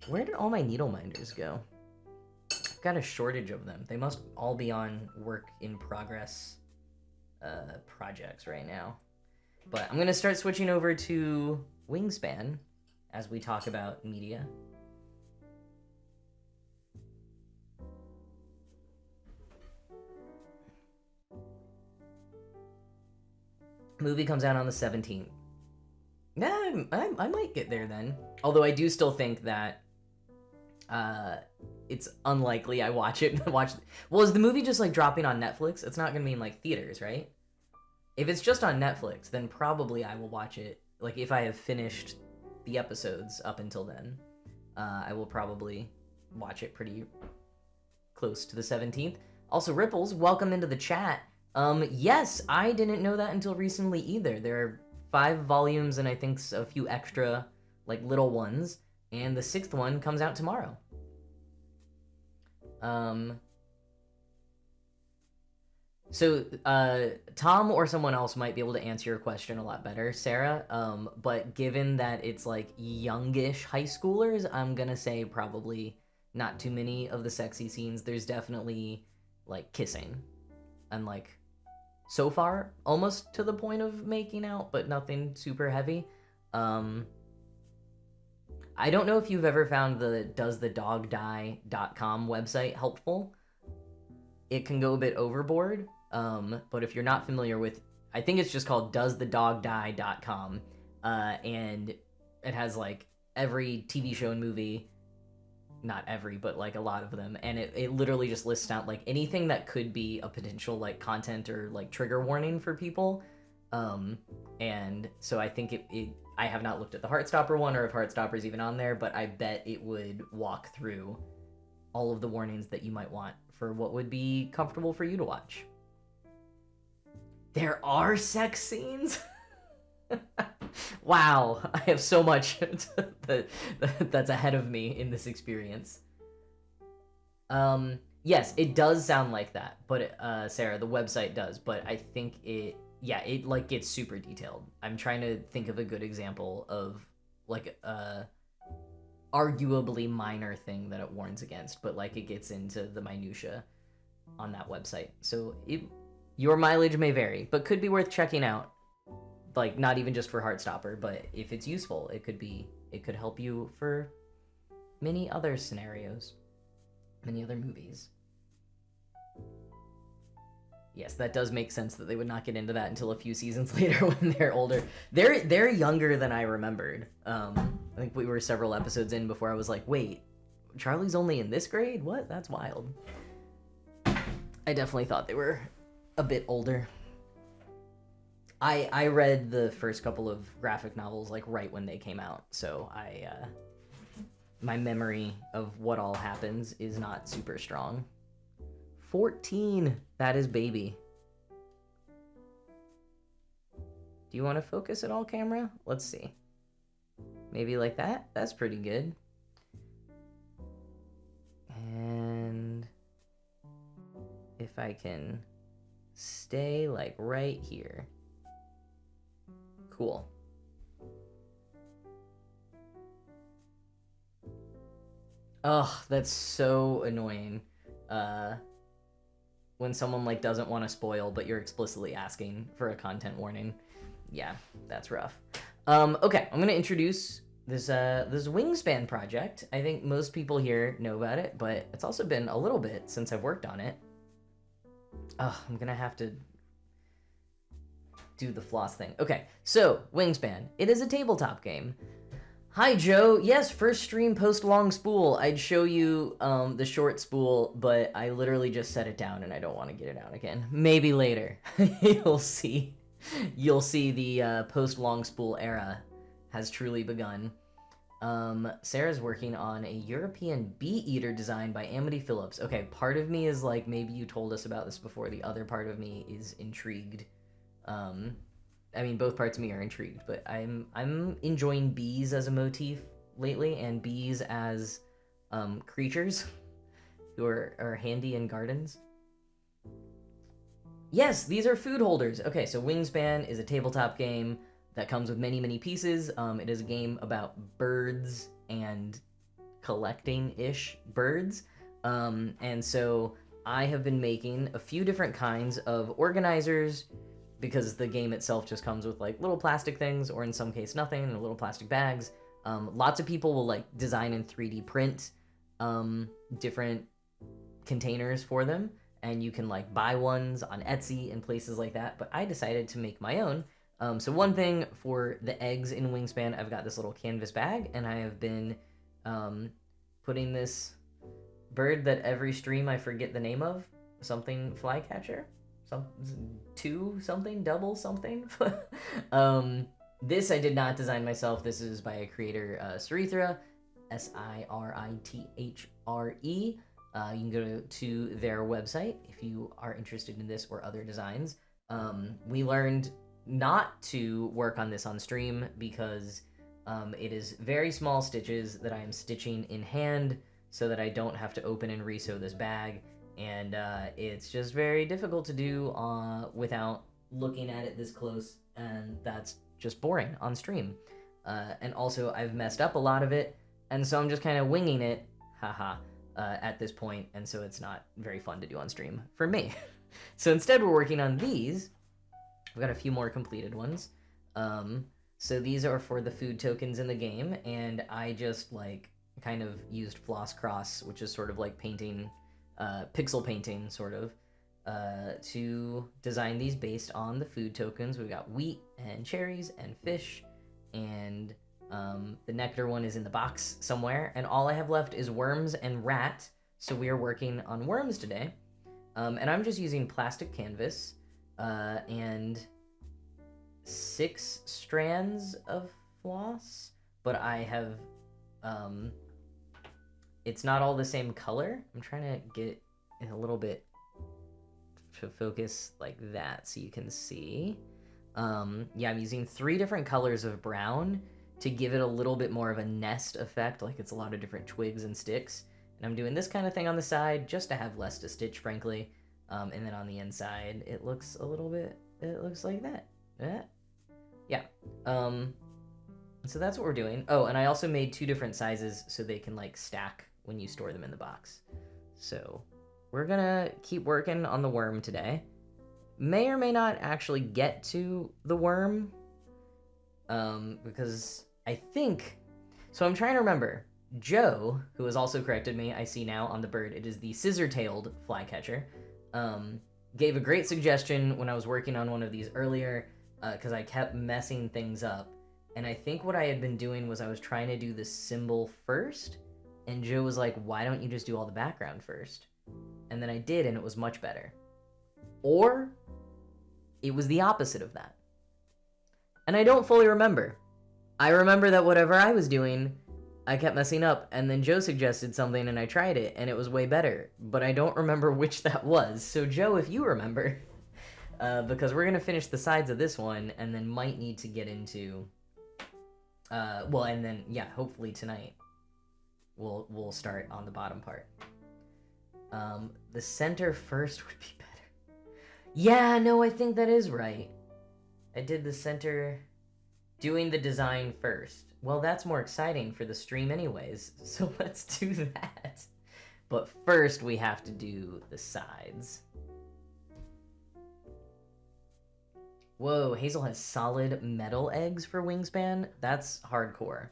Where did all my needle minders go? I've got a shortage of them. They must all be on work in progress projects right now. But I'm going to start switching over to Wingspan as we talk about media. Movie comes out on the 17th. Yeah, I might get there then. Although I do still think that it's unlikely I watch it. Well, is the movie just like dropping on Netflix? It's not going to be in like theaters, right? If it's just on Netflix, then probably I will watch it. Like if I have finished the episodes up until then, I will probably watch it pretty close to the 17th. Also, Ripples, welcome into the chat. Yes, I didn't know that until recently either. There are 5 volumes and I think a few extra, like, little ones, and the 6th one comes out tomorrow. So, Tom or someone else might be able to answer your question a lot better, Sarah, but given that it's, like, youngish high schoolers, I'm gonna say probably not too many of the sexy scenes. There's definitely, like, kissing, and, like, so far, almost to the point of making out, but nothing super heavy. I don't know if you've ever found the doesthedogdie.com website helpful. It can go a bit overboard, but if you're not familiar with, I think it's just called doesthedogdie.com, and it has, like, every TV show and movie, not every, but like a lot of them, and it literally just lists out like anything that could be a potential like content or like trigger warning for people, and so I think I have not looked at the Heartstopper one or if Heartstopper's even on there, but I bet it would walk through all of the warnings that you might want for what would be comfortable for you to watch. There are sex scenes? Wow, I have so much that's ahead of me in this experience. Yes, it does sound like that, but Sarah, the website does, but I think it like gets super detailed. I'm trying to think of a good example of like a arguably minor thing that it warns against, but like it gets into the minutia on that website. So your mileage may vary, but could be worth checking out. Like, not even just for Heartstopper, but if it's useful, it could help you for many other scenarios, many other movies. Yes, that does make sense that they would not get into that until a few seasons later when they're older. They're younger than I remembered. I think we were several episodes in before I was like, wait, Charlie's only in this grade? What? That's wild. I definitely thought they were a bit older. I read the first couple of graphic novels like right when they came out, so my memory of what all happens is not super strong. 14, that is baby. Do you want to focus at all, camera? Let's see. Maybe like that? That's pretty good. And if I can stay like right here. Cool. Oh, that's so annoying. When someone like doesn't want to spoil, but you're explicitly asking for a content warning. Yeah, that's rough. Okay, I'm gonna introduce this Wingspan project. I think most people here know about it, but it's also been a little bit since I've worked on it. Oh, I'm gonna have to do the floss thing. Okay, so Wingspan. It is a tabletop game. Hi, Joe. Yes, first stream post long spool. I'd show you the short spool, but I literally just set it down and I don't want to get it out again. Maybe later. You'll see. You'll see the post long spool era has truly begun. Sarah's working on a European bee eater design by Amity Phillips. Okay, part of me is like, maybe you told us about this before. The other part of me is intrigued. I mean, both parts of me are intrigued, but I'm enjoying bees as a motif lately, and bees as creatures who are handy in gardens. Yes, these are food holders. Okay, so Wingspan is a tabletop game that comes with many, many pieces. It is a game about birds and collecting-ish birds. And so I have been making a few different kinds of organizers because the game itself just comes with like little plastic things, or in some case nothing, and little plastic bags. Lots of people will like design and 3D print different containers for them, and you can like buy ones on Etsy and places like that. But I decided to make my own. So one thing for the eggs in Wingspan, I've got this little canvas bag, and I have been putting this bird that every stream I forget the name of, something flycatcher, double something. This I did not design myself. This is by a creator, Sarithra, Sirithre. You can go to their website if you are interested in this or other designs. We learned not to work on this on stream because it is very small stitches that I am stitching in hand so that I don't have to open and resew this bag, and it's just very difficult to do without looking at it this close, and that's just boring on stream. And also I've messed up a lot of it, and so I'm just kind of winging it, haha, at this point, and so it's not very fun to do on stream for me. So instead we're working on these. I've got a few more completed ones. So these are for the food tokens in the game, and I just like kind of used floss cross, which is sort of like painting, pixel painting sort of, to design these based on the food tokens. We've got wheat and cherries and fish, and the nectar one is in the box somewhere, and all I have left is worms and rat, so we are working on worms today. And I'm just using plastic canvas, and 6 strands of floss, but I have, it's not all the same color. I'm trying to get it a little bit to focus like that so you can see. Yeah, I'm using 3 different colors of brown to give it a little bit more of a nest effect, like it's a lot of different twigs and sticks. And I'm doing this kind of thing on the side just to have less to stitch, frankly. And then on the inside, it looks a little bit, it looks like that. Yeah. So that's what we're doing. Oh, and I also made 2 different sizes so they can like stack when you store them in the box. So we're gonna keep working on the worm today. May or may not actually get to the worm, because I think, so I'm trying to remember. Joe, who has also corrected me, I see now on the bird, it is the scissor-tailed flycatcher, gave a great suggestion when I was working on one of these earlier, because I kept messing things up. And I think what I had been doing was I was trying to do the symbol first, and Joe was like, why don't you just do all the background first? And then I did, and it was much better. Or it was the opposite of that. And I don't fully remember. I remember that whatever I was doing, I kept messing up, and then Joe suggested something and I tried it and it was way better, but I don't remember which that was. So Joe, if you remember, because we're gonna finish the sides of this one and then might need to get into, well, and then yeah, hopefully tonight we'll start on the bottom part. The center first would be better. Yeah, no, I think that is right. I did the center, doing the design first. Well, that's more exciting for the stream anyways, so let's do that. But first, we have to do the sides. Whoa, Hazel has solid metal eggs for Wingspan? That's hardcore.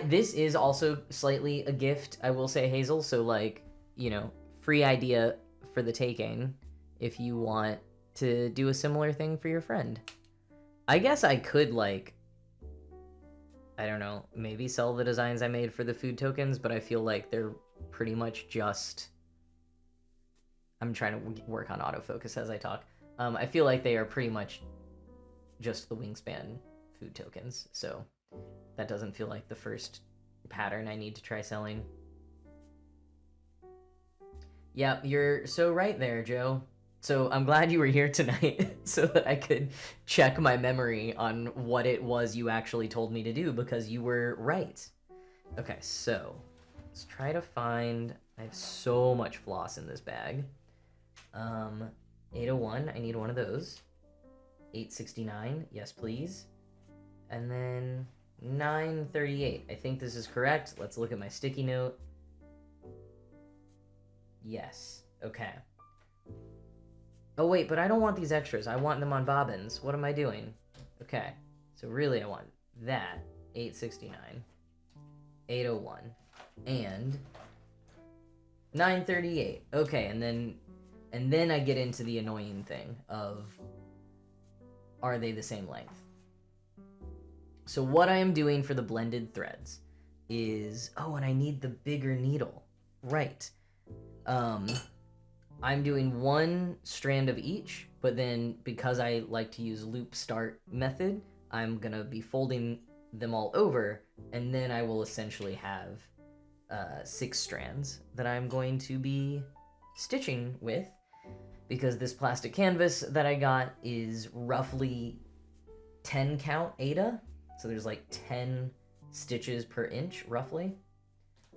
This is also slightly a gift, I will say, Hazel, so like, you know, free idea for the taking if you want to do a similar thing for your friend. I guess I could, like, I don't know, maybe sell the designs I made for the food tokens, but I feel like they're pretty much just, I'm trying to work on autofocus as I talk. I feel like they are pretty much just the Wingspan food tokens, so that doesn't feel like the first pattern I need to try selling. Yeah, you're so right there, Joe. So I'm glad you were here tonight so that I could check my memory on what it was you actually told me to do, because you were right. Okay, so let's try to find... I have so much floss in this bag. 801, I need one of those. 869, yes please. And then 938, I think this is correct. Let's look at my sticky note. Yes, okay. Oh wait, but I don't want these extras. I want them on bobbins. What am I doing? Okay, so really I want that. 869, 801, and 938. Okay, and then I get into the annoying thing of, are they the same length? So what I am doing for the blended threads is, oh, and I need the bigger needle. Right. I'm doing one strand of each, but then because I like to use loop start method, I'm gonna be folding them all over, and then I will essentially have 6 strands that I'm going to be stitching with, because this plastic canvas that I got is roughly 10 count Aida, so there's like 10 stitches per inch roughly,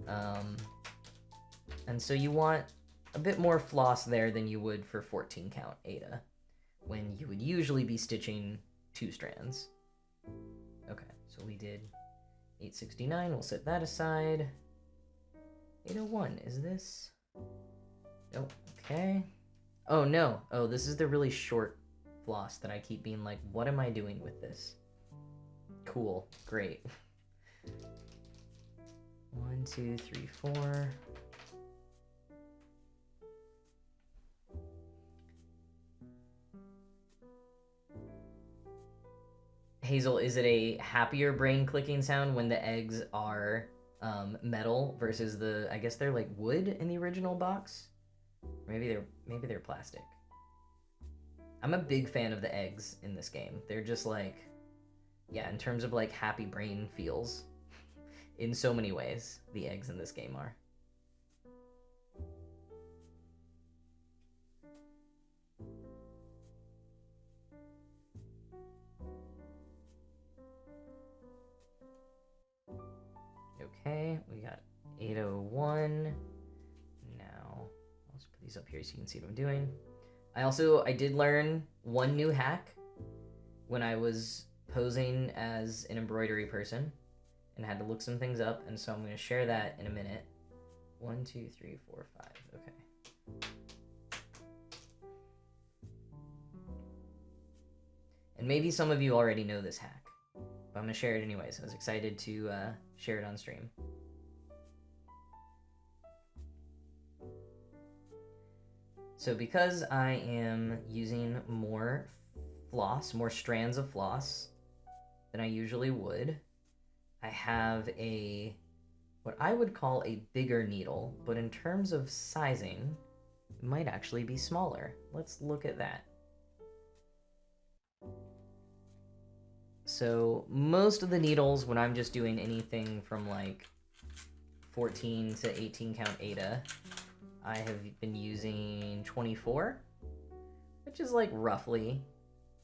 and so you want a bit more floss there than you would for 14 count Aida, when you would usually be stitching 2 strands. Okay, so we did 869, we'll set that aside. 801, is this? Nope, okay. Oh no, oh, this is the really short floss that I keep being like, what am I doing with this? Cool, great. 1, 2, 3, 4. Hazel, is it a happier brain clicking sound when the eggs are metal versus the, I guess they're like wood in the original box? Maybe they're plastic. I'm a big fan of the eggs in this game. They're just like, yeah, in terms of like happy brain feels, in so many ways, the eggs in this game are. Okay, we got 801. Now, let's put these up here so you can see what I'm doing. I did learn one new hack when I was posing as an embroidery person and had to look some things up, and so I'm going to share that in a minute. 1, 2, 3, 4, 5. Okay. And maybe some of you already know this hack, but I'm going to share it anyways. I was excited to share it on stream. So because I am using more floss, more strands of floss than I usually would, I have what I would call a bigger needle, but in terms of sizing, it might actually be smaller. Let's look at that. So most of the needles, when I'm just doing anything from like 14 to 18 count Aida, I have been using 24, which is like roughly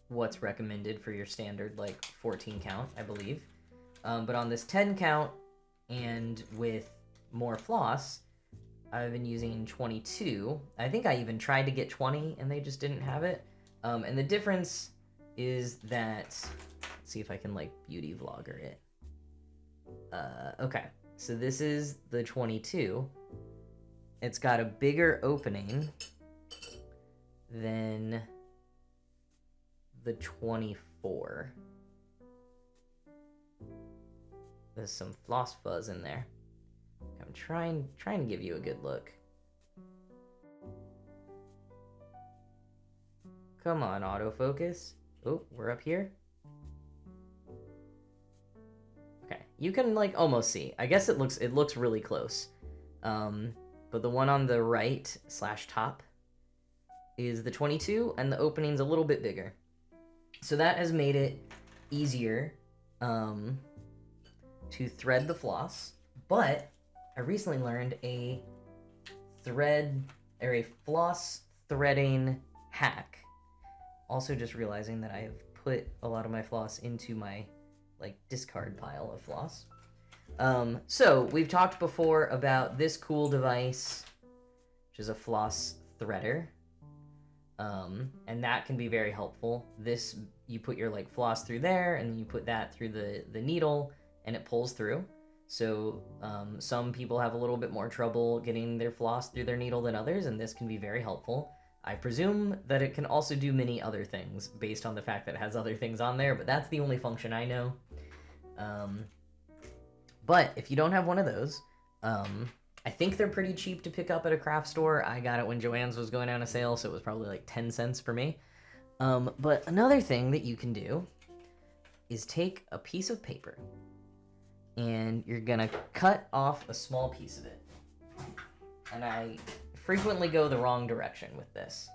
what's recommended for your standard like 14 count, I believe. But on this 10 count and with more floss, I've been using 22. I think I even tried to get 20 and they just didn't have it. And the difference is that, let's see if I can like beauty vlogger it. Okay, so this is the 22. It's got a bigger opening than the 24. There's some floss fuzz in there. I'm trying to give you a good look. Come on, autofocus. Oh, we're up here. Okay, you can like almost see. I guess it looks really close. But the one on the right / top is the 22, and the opening's a little bit bigger. So that has made it easier to thread the floss, but I recently learned a floss threading hack. Also just realizing that I have put a lot of my floss into my like discard pile of floss. So we've talked before about this cool device, which is a floss threader. And that can be very helpful. This, you put your like floss through there, and then you put that through the needle, and it pulls through. So some people have a little bit more trouble getting their floss through their needle than others, and this can be very helpful. I presume that it can also do many other things based on the fact that it has other things on there, but that's the only function I know. But if you don't have one of those, I think they're pretty cheap to pick up at a craft store. I got it when Joann's was going on a sale, so it was probably like 10 cents for me. But another thing that you can do is take a piece of paper, and you're gonna cut off a small piece of it. And I frequently go the wrong direction with this,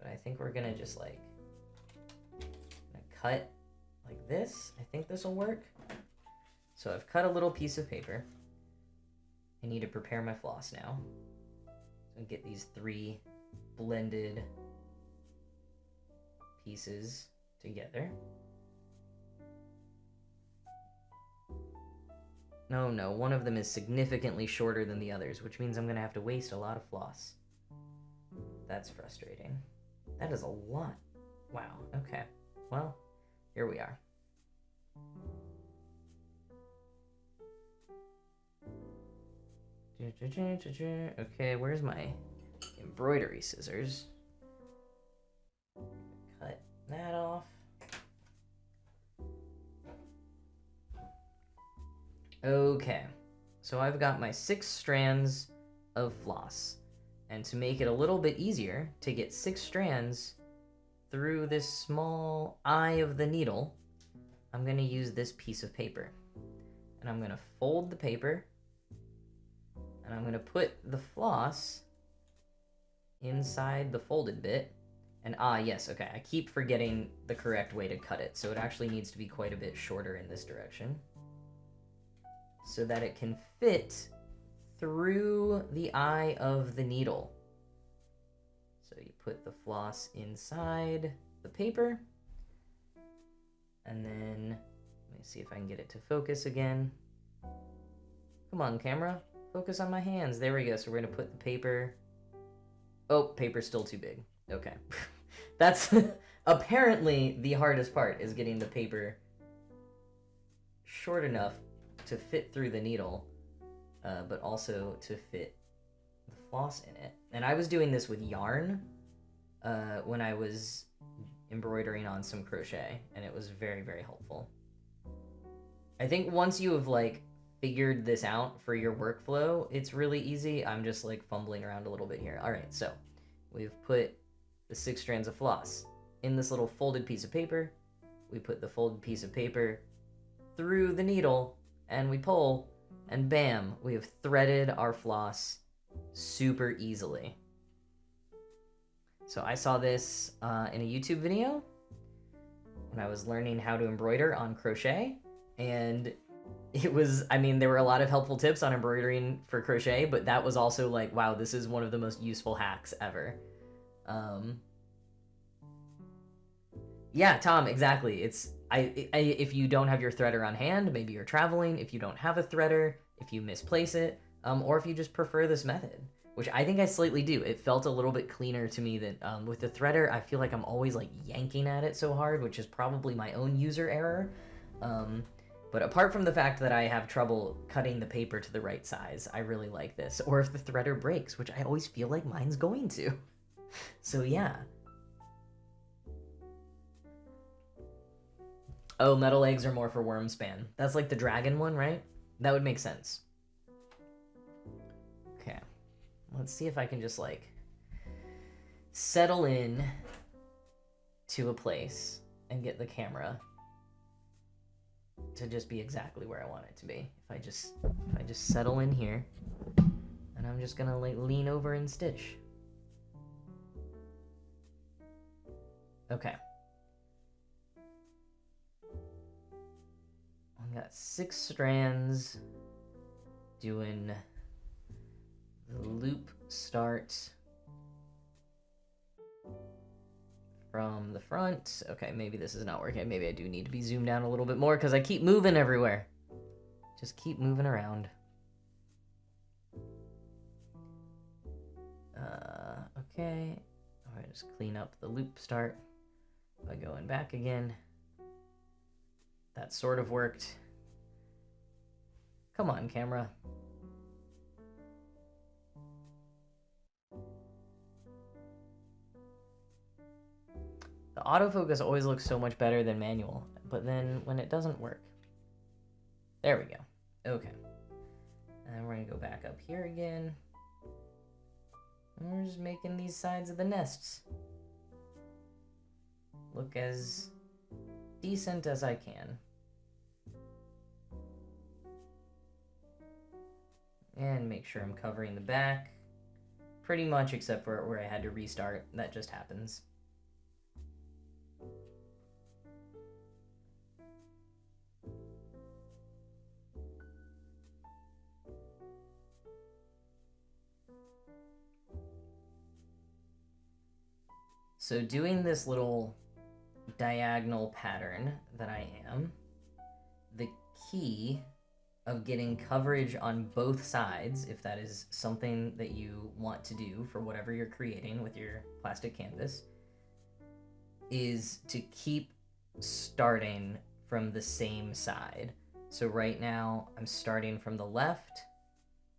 but I think we're gonna just like cut like this. I think this will work. So I've cut a little piece of paper. I need to prepare my floss now. So get these 3 blended pieces together. No, one of them is significantly shorter than the others, which means I'm going to have to waste a lot of floss. That's frustrating. That is a lot. Wow, okay. Well, here we are. Okay, where's my embroidery scissors? Cut that off. Okay, so I've got my 6 strands of floss, and to make it a little bit easier to get 6 strands through this small eye of the needle, I'm going to use this piece of paper. And I'm going to fold the paper, and I'm going to put the floss inside the folded bit. And yes, okay, I keep forgetting the correct way to cut it, so it actually needs to be quite a bit shorter in this direction, so that it can fit through the eye of the needle. So you put the floss inside the paper, and then let me see if I can get it to focus again. Come on, camera, focus on my hands. There we go. So we're gonna put the paper. Oh, paper's still too big. Okay. That's apparently the hardest part, is getting the paper short enough to fit through the needle, but also to fit the floss in it. And I was doing this with yarn when I was embroidering on some crochet, and it was very, very helpful. I think once you have like figured this out for your workflow, it's really easy. I'm just like fumbling around a little bit here. All right, so we've put the 6 strands of floss in this little folded piece of paper. We put the folded piece of paper through the needle, and we pull, and bam, we have threaded our floss super easily. So I saw this in a YouTube video when I was learning how to embroider on crochet, and it was, I mean, there were a lot of helpful tips on embroidering for crochet, but that was also like, wow, this is one of the most useful hacks ever. Yeah, Tom, exactly. It's if you don't have your threader on hand, maybe you're traveling, if you don't have a threader, if you misplace it, or if you just prefer this method, which I think I slightly do. It felt a little bit cleaner to me than with the threader. I feel like I'm always like yanking at it so hard, which is probably my own user error. But apart from the fact that I have trouble cutting the paper to the right size, I really like this. Or if the threader breaks, which I always feel like mine's going to. So yeah. Oh, metal eggs are more for Wingspan. That's like the dragon one, right? That would make sense. Okay. Let's see if I can just like settle in to a place and get the camera to just be exactly where I want it to be. If I just settle in here, and I'm just gonna like lean over and stitch. Okay. I've got 6 strands doing the loop start from the front. Okay, maybe this is not working. Maybe I do need to be zoomed down a little bit more because I keep moving everywhere. Just keep moving around. Okay. All right, just clean up the loop start by going back again. That sort of worked. Come on, camera. The autofocus always looks so much better than manual, but then when it doesn't work. There we go. Okay. And we're gonna go back up here again. And we're just making these sides of the nests look as decent as I can. And make sure I'm covering the back. Pretty much except for where I had to restart. That just happens. So doing this little diagonal pattern that I am, the key of getting coverage on both sides, if that is something that you want to do for whatever you're creating with your plastic canvas, is to keep starting from the same side. So right now I'm starting from the left,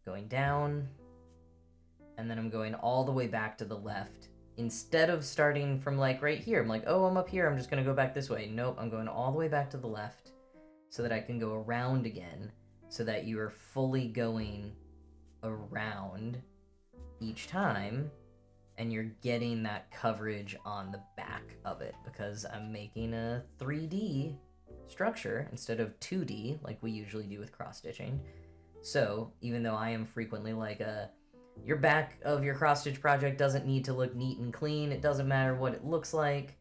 going down, and then I'm going all the way back to the left. Instead of starting from like right here, I'm like, oh, I'm up here, I'm just gonna go back this way. Nope, I'm going all the way back to the left so that I can go around again, so that you are fully going around each time and you're getting that coverage on the back of it, because I'm making a 3D structure instead of 2D like we usually do with cross-stitching. So even though I am frequently like your back of your cross-stitch project doesn't need to look neat and clean, it doesn't matter what it looks like,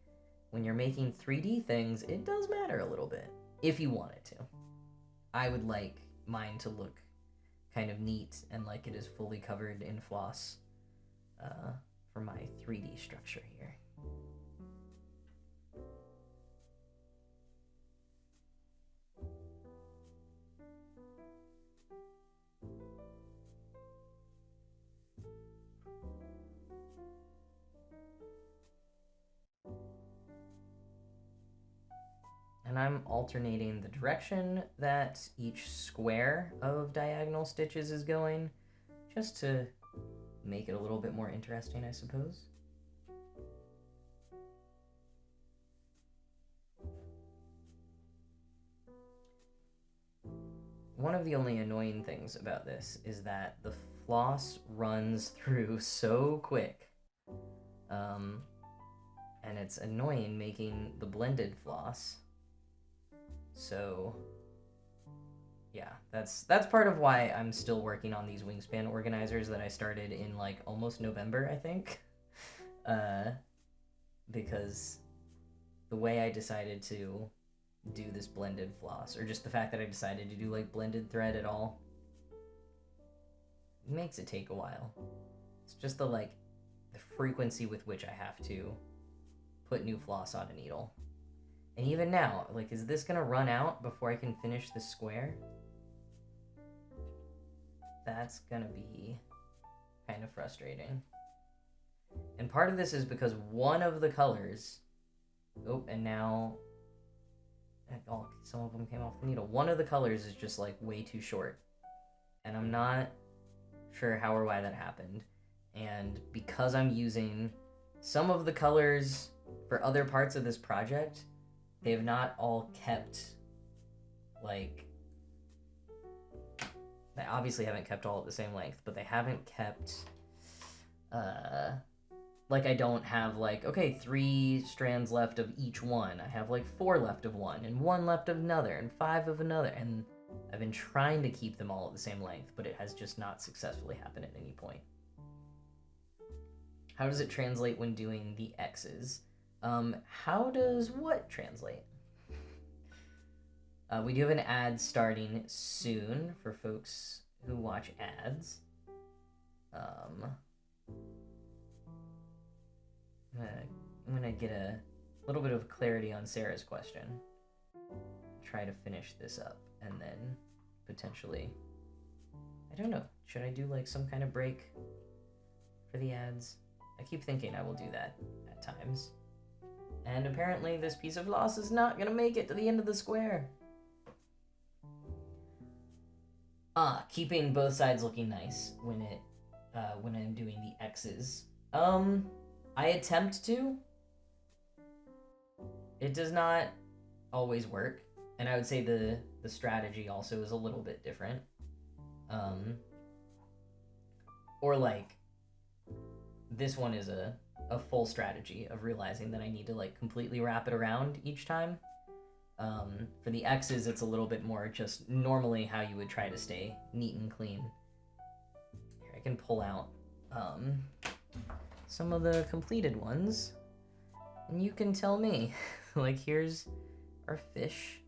when you're making 3D things, it does matter a little bit, if you want it to. I would like mine to look kind of neat and like it is fully covered in floss for my 3D structure here. And I'm alternating the direction that each square of diagonal stitches is going, just to make it a little bit more interesting, I suppose. One of the only annoying things about this is that the floss runs through so quick. And it's annoying making the blended floss. So yeah, that's part of why I'm still working on these Wingspan organizers that I started in like almost November, I think. Because the way I decided to do this blended floss, or just the fact that I decided to do like blended thread at all, makes it take a while. It's just the frequency with which I have to put new floss on a needle. And even now, like, is this gonna run out before I can finish this square? That's gonna be kind of frustrating. And part of this is because one of the colors... Oh, and now... Oh, some of them came off the needle. One of the colors is just, like, way too short. And I'm not sure how or why that happened. And because I'm using some of the colors for other parts of this project, they have not all kept, like... They obviously haven't kept all at the same length, but they haven't kept... like, I don't have, like, okay, 3 strands left of each one. I have, like, 4 left of one, and 1 left of another, and 5 of another. And I've been trying to keep them all at the same length, but it has just not successfully happened at any point. How does it translate when doing the X's? How does what translate? We do have an ad starting soon for folks who watch ads. I'm gonna I'm gonna get a little bit of clarity on Sarah's question. Try to finish this up, and then potentially, I don't know, should I do like some kind of break for the ads? I keep thinking I will do that at times. And apparently this piece of floss is not gonna make it to the end of the square. Keeping both sides looking nice when I'm doing the X's. I attempt to. It does not always work, and I would say the strategy also is a little bit different. Or like, this one is a full strategy of realizing that I need to like completely wrap it around each time. For the X's, it's a little bit more just normally how you would try to stay neat and clean. Here, I can pull out some of the completed ones, and you can tell me. Like, here's our fish,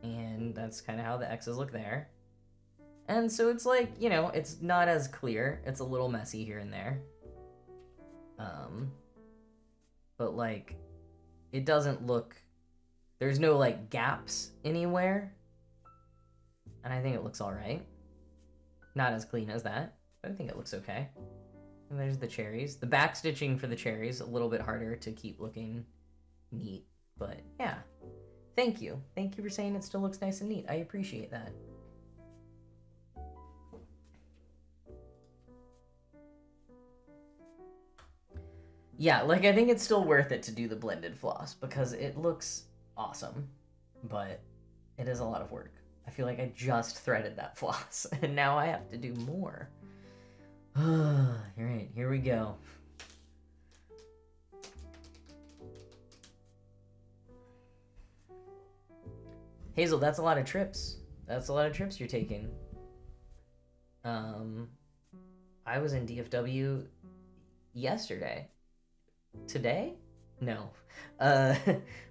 and that's kind of how the X's look there. And so it's like, you know, it's not as clear. It's a little messy here and there. But like, it doesn't look, there's no like gaps anywhere. And I think it looks all right. Not as clean as that, but I think it looks okay. And there's the cherries. The back stitching for the cherries, a little bit harder to keep looking neat, but yeah. Thank you. Thank you for saying it still looks nice and neat. I appreciate that. Yeah, like I think it's still worth it to do the blended floss because it looks awesome, but it is a lot of work. I feel like I just threaded that floss and now I have to do more. Alright, here we go. Hazel, that's a lot of trips. That's a lot of trips you're taking. I was in DFW yesterday. Today? No.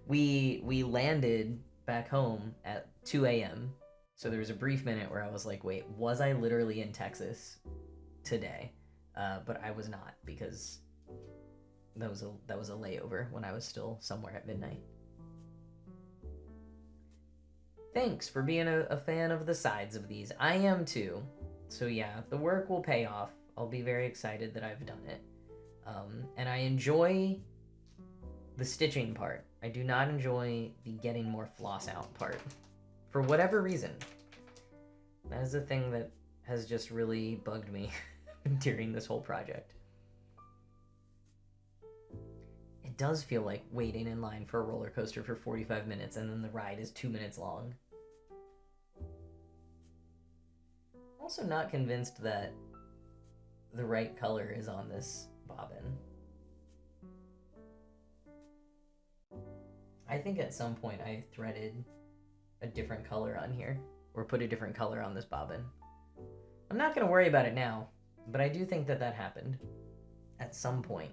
We landed back home at 2 a.m. So there was a brief minute where I was like, wait, was I literally in Texas today? But I was not, because that was a layover when I was still somewhere at midnight. Thanks for being a fan of the sides of these. I am too. So yeah, the work will pay off. I'll be very excited that I've done it. And I enjoy the stitching part. I do not enjoy the getting more floss out part. For whatever reason. That is the thing that has just really bugged me during this whole project. It does feel like waiting in line for a roller coaster for 45 minutes and then the ride is 2 minutes long. Also not convinced that the right color is on this bobbin. I think at some point I threaded a different color on here, or put a different color on this bobbin. I'm not going to worry about it now, but I do think that that happened at some point.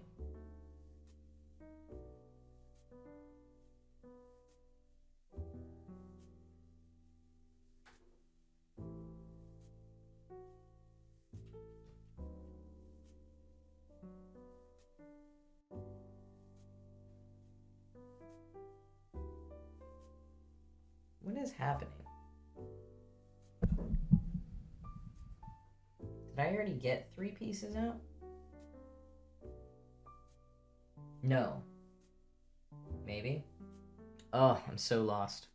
What is happening? Did I already get 3 pieces out? No. Maybe? Oh, I'm so lost.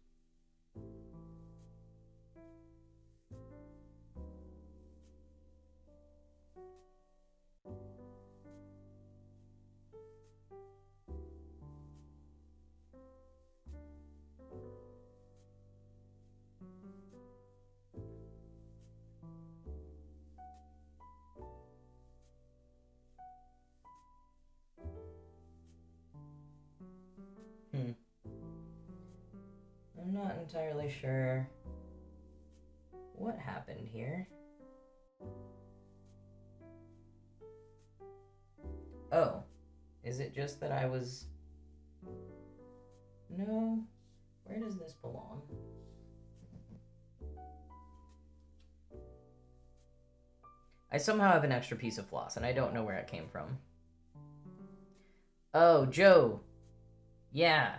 I'm not entirely sure what happened here. Oh, is it just that I was... No, where does this belong? I somehow have an extra piece of floss and I don't know where it came from. Oh, Joe. Yeah.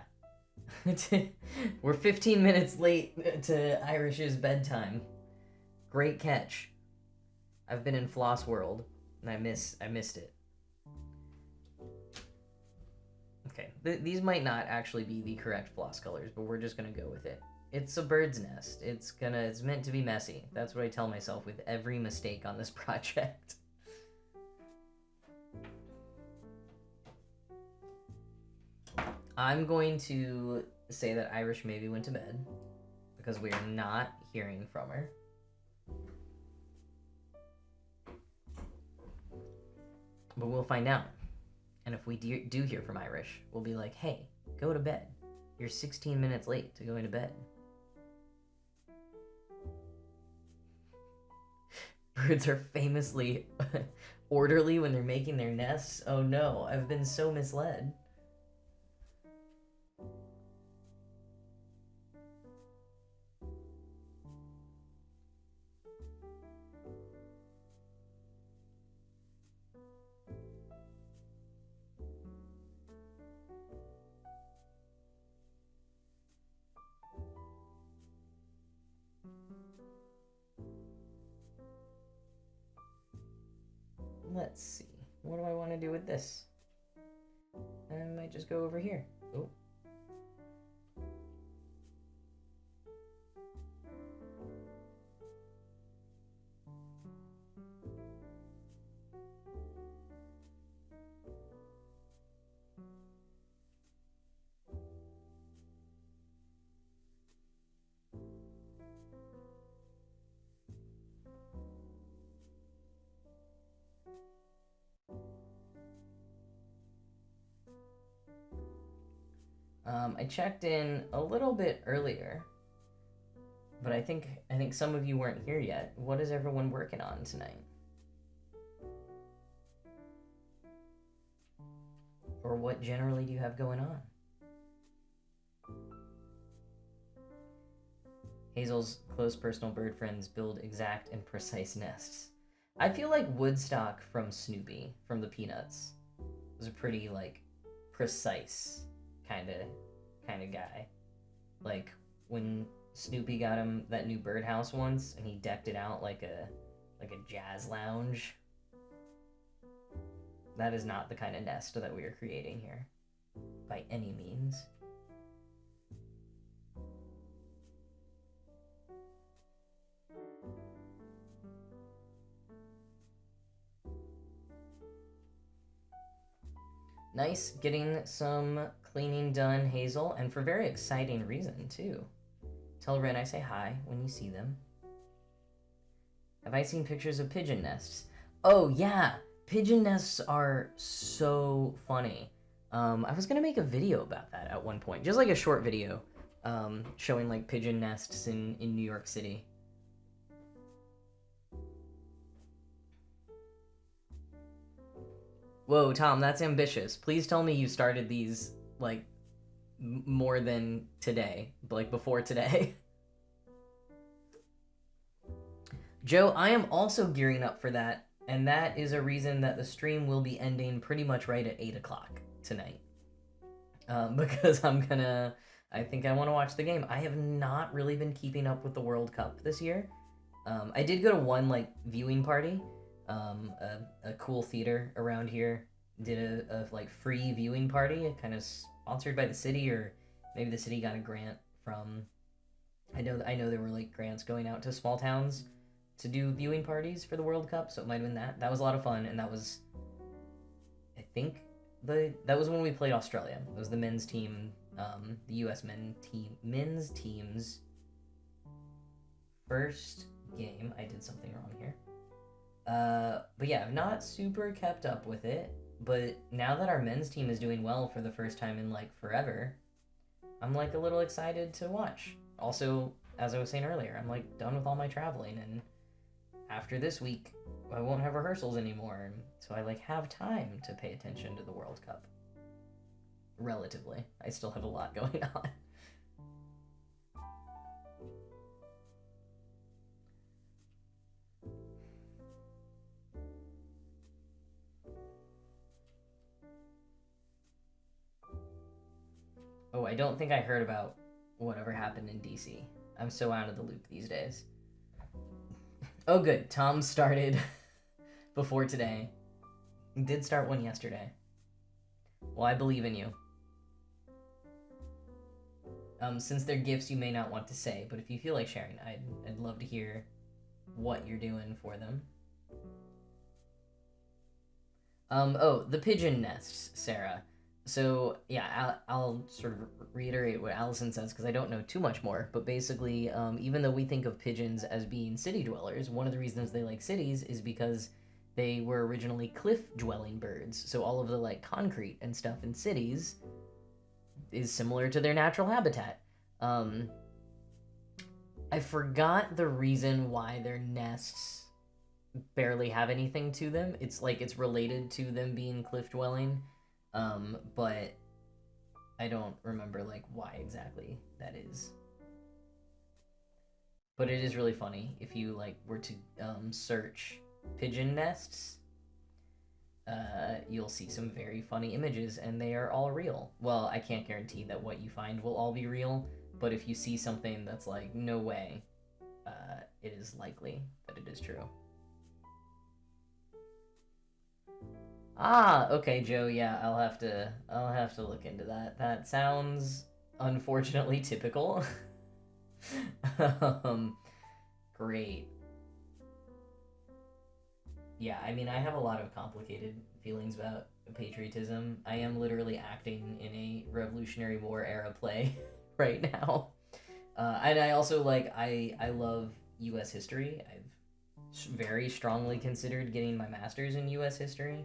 We're 15 minutes late to Irish's bedtime. Great catch. I've been in Floss World, and I missed it. Okay, these might not actually be the correct floss colors, but we're just gonna go with it. It's a bird's nest. It's meant to be messy. That's what I tell myself with every mistake on this project. I'm going to say that Irish maybe went to bed because we are not hearing from her. But we'll find out. And if we do hear from Irish, we'll be like, hey, go to bed. You're 16 minutes late to going to bed. Birds are famously orderly when they're making their nests. Oh no, I've been so misled. Let's see. What do I want to do with this? I might just go over here. Oh. I checked in a little bit earlier, but I think some of you weren't here yet. What is everyone working on tonight? Or what generally do you have going on? Hazel's close personal bird friends build exact and precise nests. I feel like Woodstock from Snoopy, from the Peanuts, was a pretty, like, precise kind of guy. Like, when Snoopy got him that new birdhouse once, and he decked it out like a jazz lounge. That is not the kind of nest that we are creating here, by any means. Nice getting some cleaning done, Hazel, and for very exciting reason, too. Tell Ren I say hi when you see them. Have I seen pictures of pigeon nests? Oh, yeah! Pigeon nests are so funny. I was gonna make a video about that at one point. Just like a short video showing like pigeon nests in New York City. Whoa, Tom, that's ambitious. Please tell me you started these, like, more than today. Like, before today. Joe, I am also gearing up for that, and that is a reason that the stream will be ending pretty much right at 8 o'clock tonight. Because I think I want to watch the game. I have not really been keeping up with the World Cup this year. I did go to one, like, viewing party. A cool theater around here did a like free viewing party, kind of sponsored by the city, or maybe the city got a grant from. I know there were like grants going out to small towns to do viewing parties for the World Cup, so it might have been that. That was a lot of fun, and that was, I think, that was when we played Australia. It was the men's team, the U.S. men's team's first game. I did something wrong here. But yeah, I've not super kept up with it, but now that our men's team is doing well for the first time in like forever, I'm like a little excited to watch. Also, as I was saying earlier, I'm like done with all my traveling, and after this week, I won't have rehearsals anymore, so I like have time to pay attention to the World Cup. Relatively. I still have a lot going on. I don't think I heard about whatever happened in DC. I'm so out of the loop these days. Oh, good. Tom started before today. He did start one yesterday. Well, I believe in you. Since they're gifts you may not want to say, but if you feel like sharing, I'd love to hear what you're doing for them. Oh, the pigeon nests, Sarah. So, yeah, I'll sort of reiterate what Allison says because I don't know too much more. But basically, even though we think of pigeons as being city dwellers, one of the reasons they like cities is because they were originally cliff-dwelling birds. So all of the, like, concrete and stuff in cities is similar to their natural habitat. I forgot the reason why their nests barely have anything to them. It's like it's related to them being cliff dwelling, but I don't remember like why exactly that is. But it is really funny if you like were to search pigeon nests. You'll see some very funny images, and they are all real. Well, I can't guarantee that what you find will all be real, but if you see something that's like, no way, it is likely that it is true. Ah, okay, Joe, yeah, I'll have to look into that. That sounds unfortunately typical. Great. Yeah, I mean, I have a lot of complicated feelings about patriotism. I am literally acting in a Revolutionary War era play right now. And I also, like, I love U.S. history. I've very strongly considered getting my master's in U.S. history.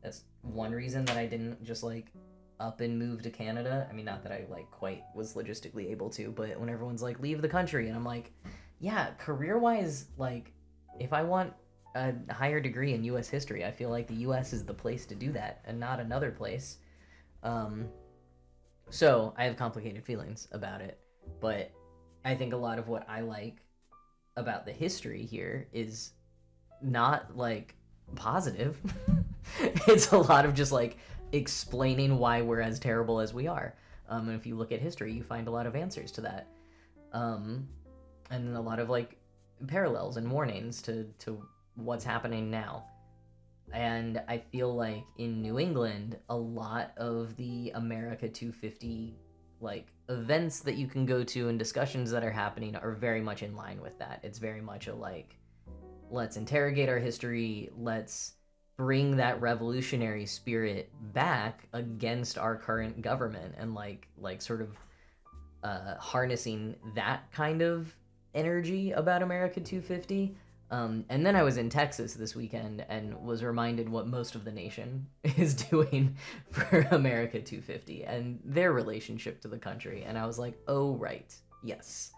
That's one reason that I didn't just, like, up and move to Canada. I mean, not that I, like, quite was logistically able to, but when everyone's like, leave the country, and I'm like, yeah, career-wise, like, if I want a higher degree in U.S. history, I feel like the U.S. is the place to do that and not another place. So I have complicated feelings about it, but I think a lot of what I like about the history here is not like positive. It's a lot of just like explaining why we're as terrible as we are. And if you look at history, you find a lot of answers to that. And a lot of like parallels and warnings to what's happening now. And I feel like in New England, a lot of the America 250 like events that you can go to and discussions that are happening are very much in line with that. It's very much a like, let's interrogate our history, let's bring that revolutionary spirit back against our current government, and like sort of harnessing that kind of energy about America 250. And then I was in Texas this weekend and was reminded what most of the nation is doing for America 250 and their relationship to the country. And I was like, oh, right. Yes.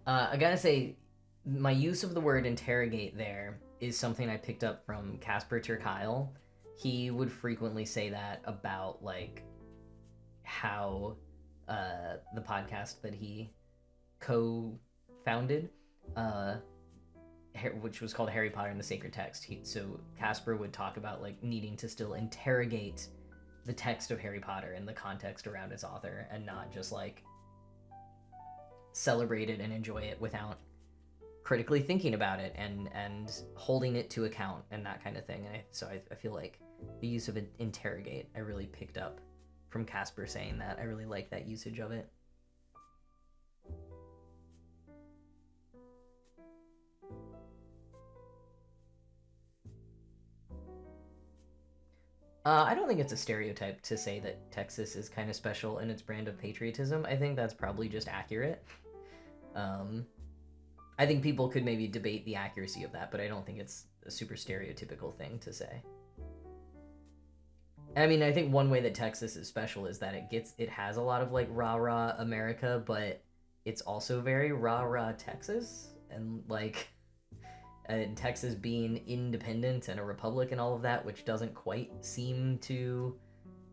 I gotta say, my use of the word interrogate there is something I picked up from Casper ter Kuile. He would frequently say that about, like, how the podcast that he co-founded, which was called Harry Potter and the Sacred Text. So Casper would talk about like needing to still interrogate the text of Harry Potter and the context around its author, and not just like celebrate it and enjoy it without critically thinking about it and holding it to account and that kind of thing. And so I feel like the use of interrogate I really picked up from Casper saying that. I really like that usage of it. I don't think it's a stereotype to say that Texas is kind of special in its brand of patriotism. I think that's probably just accurate. I think people could maybe debate the accuracy of that, but I don't think it's a super stereotypical thing to say. I mean, I think one way that Texas is special is that it has a lot of like rah-rah America, but it's also very rah-rah Texas, and like Texas being independent and a republic and all of that, which doesn't quite seem to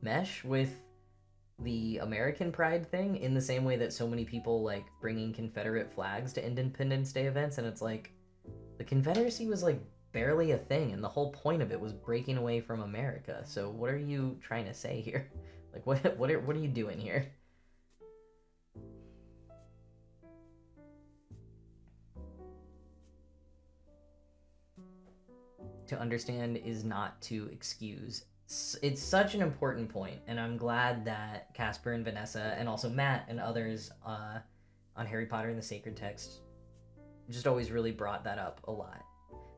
mesh with the American pride thing in the same way that so many people like bringing Confederate flags to Independence Day events, and it's like the Confederacy was like barely a thing, and the whole point of it was breaking away from America. So what are you trying to say here? Like, what are you doing here? To understand is not to excuse. It's such an important point, and I'm glad that Casper and Vanessa, and also Matt and others on Harry Potter and the Sacred Text, just always really brought that up a lot.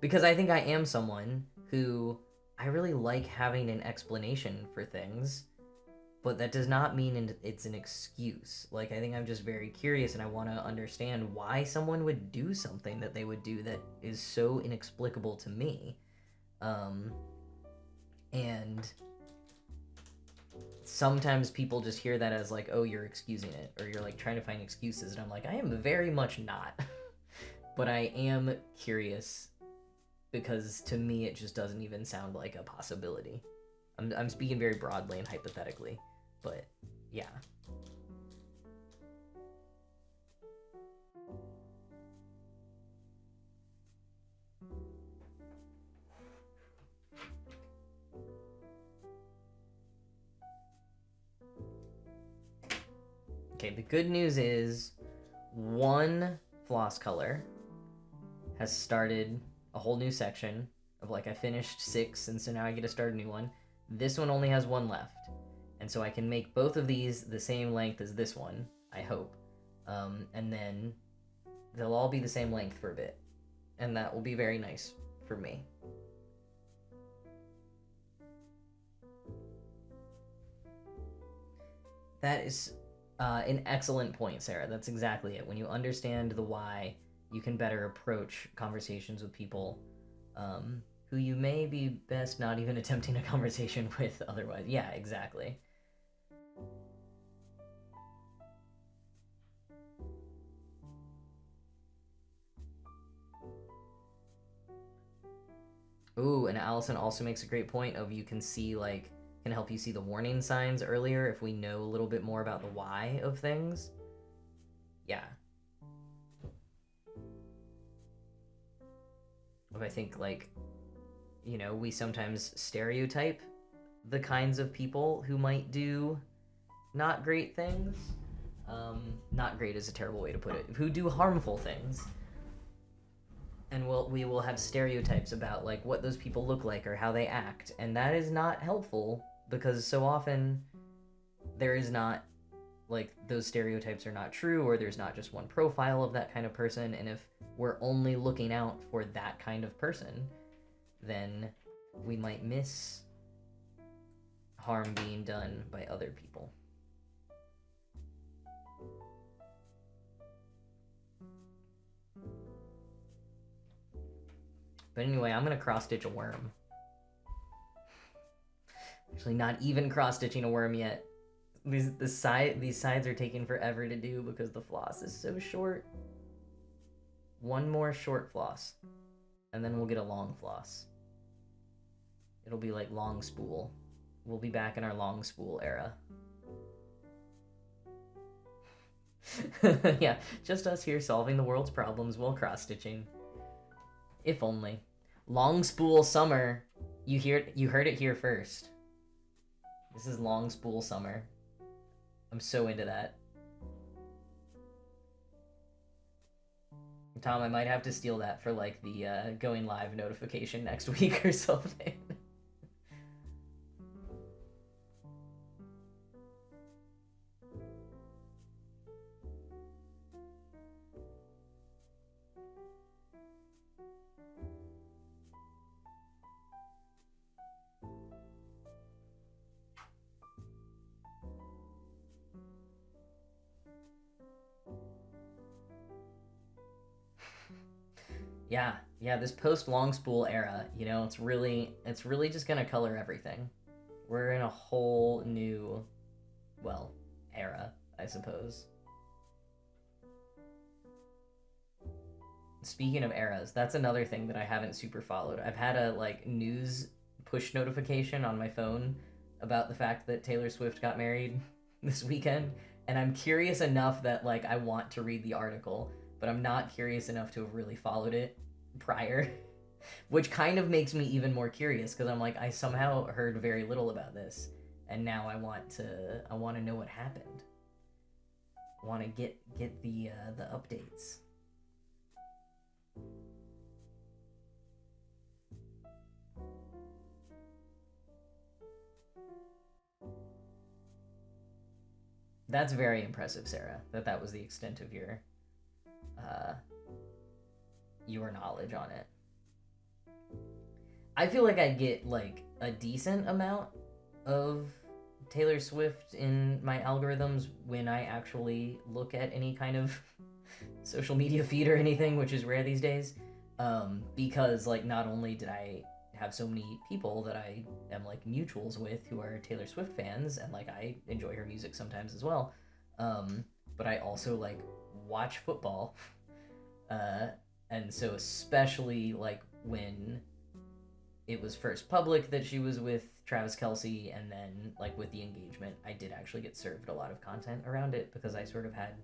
Because I think I am someone who, I really like having an explanation for things, but that does not mean it's an excuse. Like, I think I'm just very curious, and I want to understand why someone would do something that they would do that is so inexplicable to me. And sometimes people just hear that as like, oh, you're excusing it, or you're like trying to find excuses, and I'm like, I am very much not. But I am curious, because to me it just doesn't even sound like a possibility. I'm speaking very broadly and hypothetically, but yeah. Okay, the good news is one floss color has started a whole new section of, like, I finished 6, and so now I get to start a new one. This one only has 1 left, and so I can make both of these the same length as this one, I hope. And then they'll all be the same length for a bit, and that will be very nice for me. That is an excellent point, Sarah. That's exactly it. When you understand the why, you can better approach conversations with people who you may be best not even attempting a conversation with otherwise. Yeah, exactly. Ooh, and Allison also makes a great point of, you can see, like, can help you see the warning signs earlier if we know a little bit more about the why of things. Yeah. I think, like, you know, we sometimes stereotype the kinds of people who might do not great things. Not great is a terrible way to put it. Who do harmful things. And we will have stereotypes about, like, what those people look like or how they act. And that is not helpful, because so often there is not, like, those stereotypes are not true, or there's not just one profile of that kind of person. And if we're only looking out for that kind of person, then we might miss harm being done by other people. But anyway, I'm gonna cross-stitch a worm. Actually, not even cross-stitching a worm yet. These sides are taking forever to do because the floss is so short. One more short floss, and then we'll get a long floss. It'll be like long spool. We'll be back in our long spool era. Yeah, just us here solving the world's problems while cross-stitching. If only. Long spool summer. You heard it here first. This is long spool summer. I'm so into that. Tom, I might have to steal that for, like, the going live notification next week or something. Yeah, this post-long spool era, you know, it's really just gonna color everything. We're in a whole new, well, era, I suppose. Speaking of eras, that's another thing that I haven't super followed. I've had a, like, news push notification on my phone about the fact that Taylor Swift got married this weekend, and I'm curious enough that, like, I want to read the article, but I'm not curious enough to have really followed it prior. Which kind of makes me even more curious because I'm like, I somehow heard very little about this, and now I want to know what happened. I want to get the updates. That's very impressive, Sarah. That was the extent of uh, your knowledge on it. I feel like I get like a decent amount of Taylor Swift in my algorithms when I actually look at any kind of social media feed or anything, which is rare these days. Because like not only did I have so many people that I am like mutuals with who are Taylor Swift fans, and like I enjoy her music sometimes as well. But I also like watch football, uh, and so especially like when it was first public that she was with Travis Kelsey, and then like with the engagement, I did actually get served a lot of content around it because I sort of had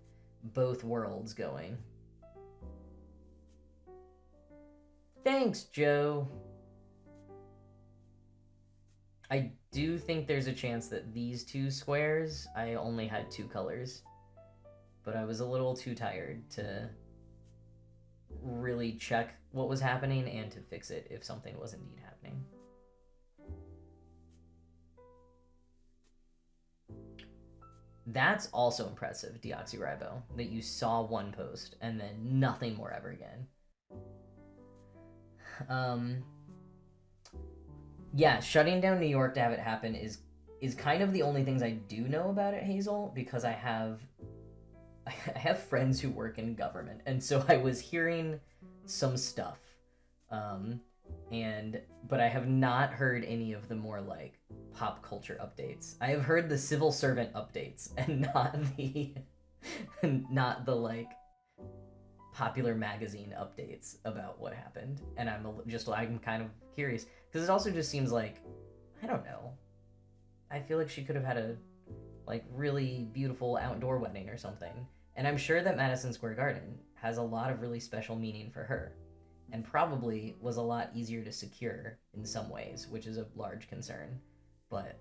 both worlds going. Thanks, Joe. I do think there's a chance that these two squares, I only had two colors, but I was a little too tired to really check what was happening and to fix it if something was indeed happening. That's also impressive, Deoxyribo, that you saw one post and then nothing more ever again. Yeah, shutting down New York to have it happen is kind of the only things I do know about it, Hazel, because I have friends who work in government, and so I was hearing some stuff. But I have not heard any of the more like pop culture updates. I have heard the civil servant updates and not the like popular magazine updates about what happened. And I'm kind of curious because it also just seems like, I don't know. I feel like she could have had a like really beautiful outdoor wedding or something. And I'm sure that Madison Square Garden has a lot of really special meaning for her, and probably was a lot easier to secure in some ways, which is a large concern. But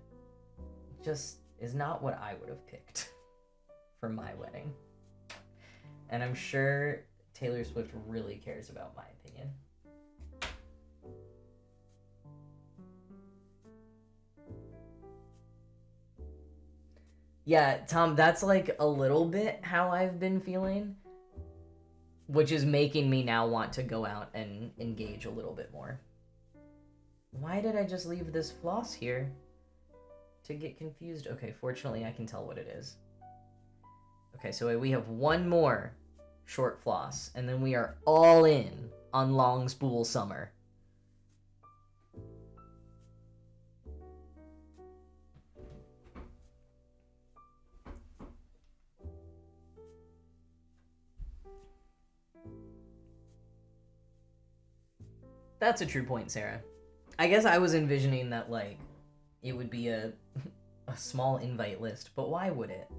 just is not what I would have picked for my wedding. And I'm sure Taylor Swift really cares about my opinion. Yeah, Tom, that's like a little bit how I've been feeling, which is making me now want to go out and engage a little bit more. Why did I just leave this floss here? To get confused? Okay, fortunately I can tell what it is. Okay, so we have one more short floss, and then we are all in on long spool summer. That's a true point, Sarah. I guess I was envisioning that like it would be a a small invite list, but why would it?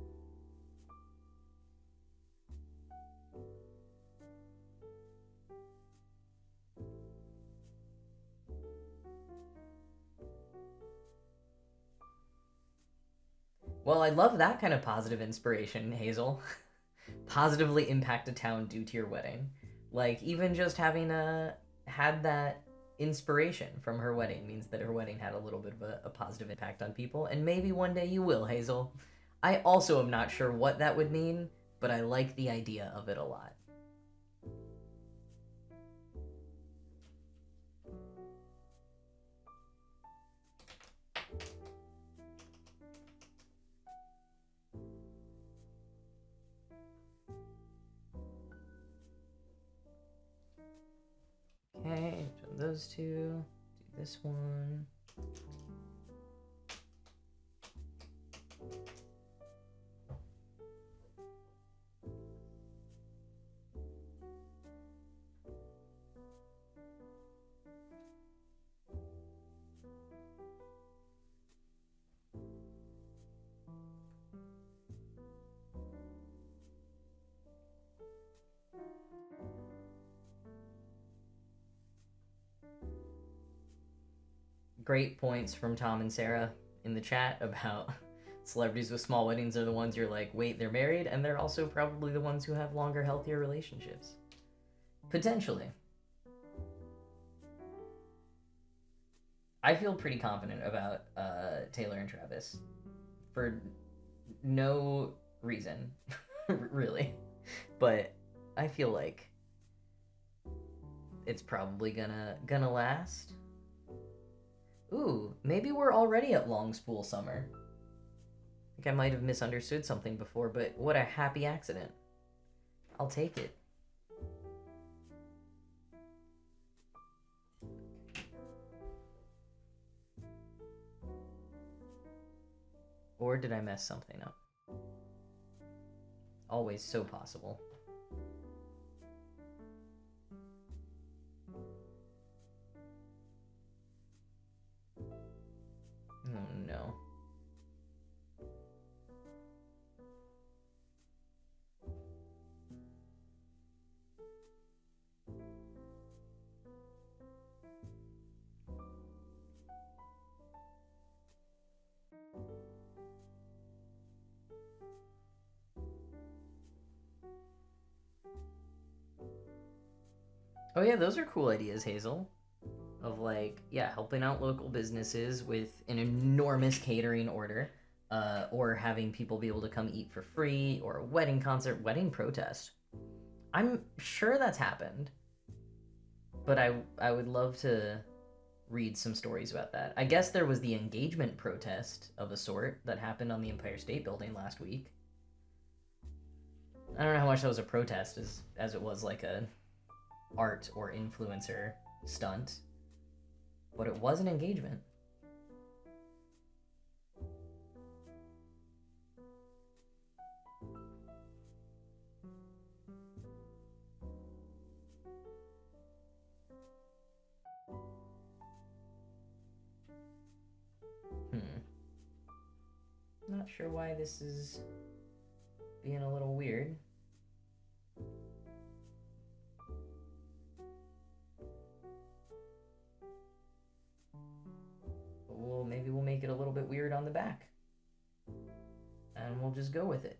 Well, I love that kind of positive inspiration, Hazel. Positively impact a town due to your wedding. Like even just having had that inspiration from her wedding means that her wedding had a little bit of a positive impact on people, and maybe one day you will, Hazel. I also am not sure what that would mean, but I like the idea of it a lot. Okay, done those two. Do this one. Great points from Tom and Sarah in the chat about celebrities with small weddings are the ones you're like, wait, they're married, and they're also probably the ones who have longer, healthier relationships. Potentially. I feel pretty confident about Taylor and Travis for no reason, really. But I feel like it's probably gonna last. Ooh, maybe we're already at long spool summer. I think I might have misunderstood something before, but what a happy accident. I'll take it. Or did I mess something up? Always so possible. Oh no. Oh yeah, those are cool ideas, Hazel. Of like, yeah, helping out local businesses with an enormous catering order, or having people be able to come eat for free, or a wedding concert, wedding protest. I'm sure that's happened, but I would love to read some stories about that. I guess there was the engagement protest of a sort that happened on the Empire State Building last week. I don't know how much that was a protest as it was like a art or influencer stunt, but it was an engagement. Not sure why this is being a little weird. But maybe we'll make it a little bit weird on the back. And we'll just go with it.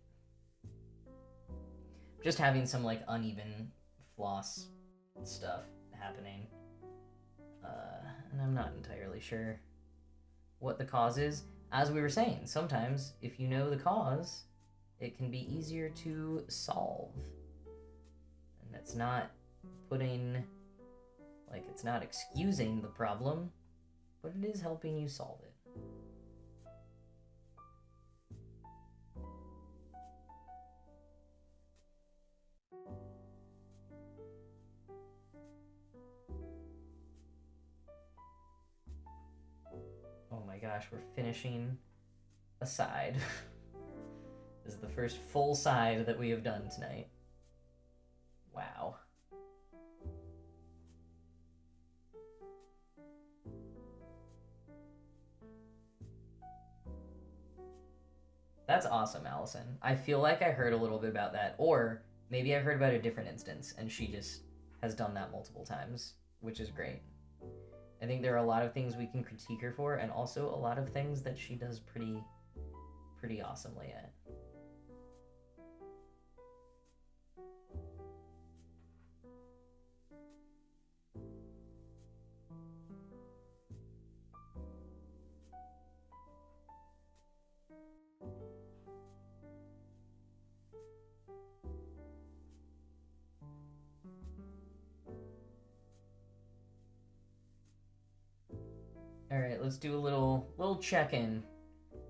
Just having some like uneven floss stuff happening. And I'm not entirely sure what the cause is. As we were saying, sometimes if you know the cause, it can be easier to solve. And that's not putting, like, it's not excusing the problem, but it is helping you solve it. Oh my gosh, we're finishing a side. This is the first full side that we have done tonight. Wow. That's awesome, Allison. I feel like I heard a little bit about that, or maybe I heard about a different instance and she just has done that multiple times, which is great. I think there are a lot of things we can critique her for, and also a lot of things that she does pretty awesomely at. All right, let's do a little check-in.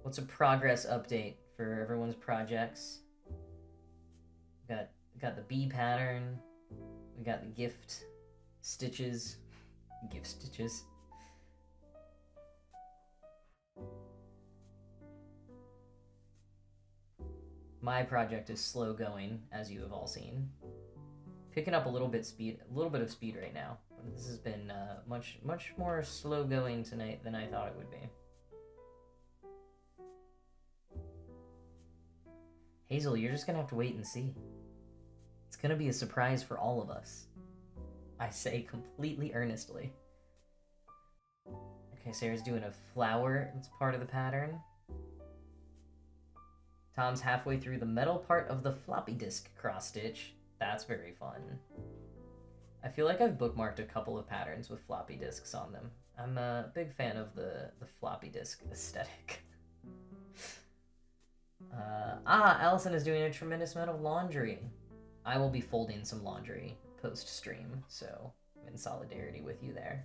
What's a progress update for everyone's projects? Got the bee pattern. We got the gift stitches. Gift stitches. My project is slow going, as you have all seen. Picking up a little bit of speed right now. This has been much more slow going tonight than I thought it would be. Hazel, you're just gonna have to wait and see. It's gonna be a surprise for all of us. I say completely earnestly. Okay, Sarah's doing a flower. That's part of the pattern. Tom's halfway through the metal part of the floppy disk cross stitch. That's very fun. I feel like I've bookmarked a couple of patterns with floppy disks on them. I'm a big fan of the floppy disk aesthetic. Allison is doing a tremendous amount of laundry. I will be folding some laundry post-stream, so I'm in solidarity with you there.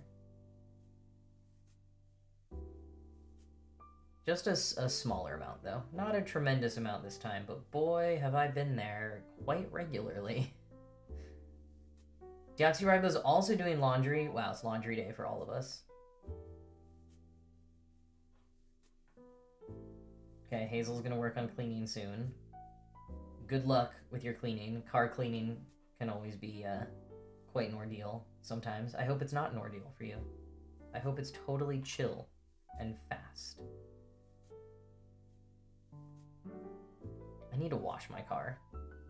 Just a smaller amount, though. Not a tremendous amount this time, but boy, have I been there quite regularly. Deoxyribo's also doing laundry. Wow, it's laundry day for all of us. Okay, Hazel's gonna work on cleaning soon. Good luck with your cleaning. Car cleaning can always be quite an ordeal sometimes. I hope it's not an ordeal for you. I hope it's totally chill and fast. I need to wash my car,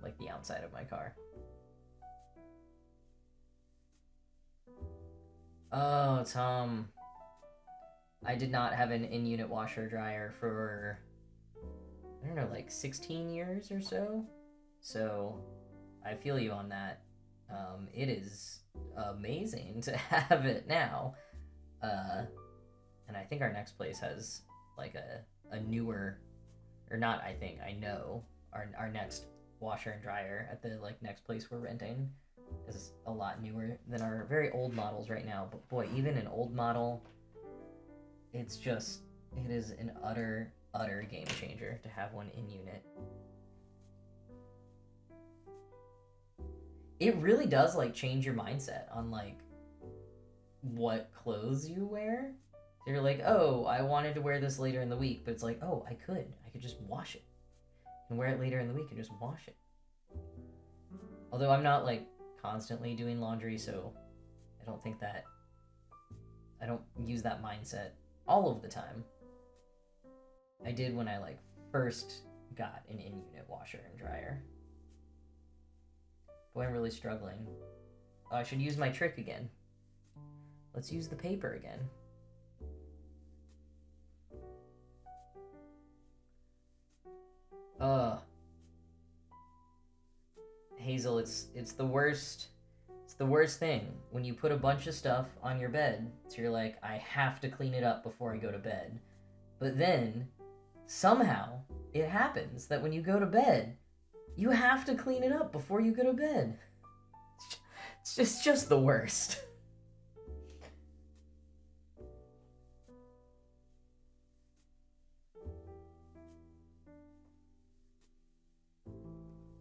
like the outside of my car. Oh, Tom. I did not have an in-unit washer dryer for, I don't know, like 16 years or so. So I feel you on that. It is amazing to have it now. And I think our next place has like a newer, or not I think, I know, our next washer and dryer at the like next place we're renting is a lot newer than our very old models right now. But boy, even an old model, it's just, it is an utter game changer to have one in unit. It really does like change your mindset on like what clothes you wear. So you're like, oh, I wanted to wear this later in the week, but it's like, oh, I could just wash it and wear it later in the week and just wash it. Although I'm not like constantly doing laundry, so I don't think that, I don't use that mindset all of the time. I did when I like first got an in-unit washer and dryer. Boy, I'm really struggling. Oh, I should use my trick again. Let's use the paper again. Hazel, it's the worst. It's the worst thing when you put a bunch of stuff on your bed. So you're like, I have to clean it up before I go to bed. But then somehow it happens that when you go to bed, you have to clean it up before you go to bed. It's just the worst.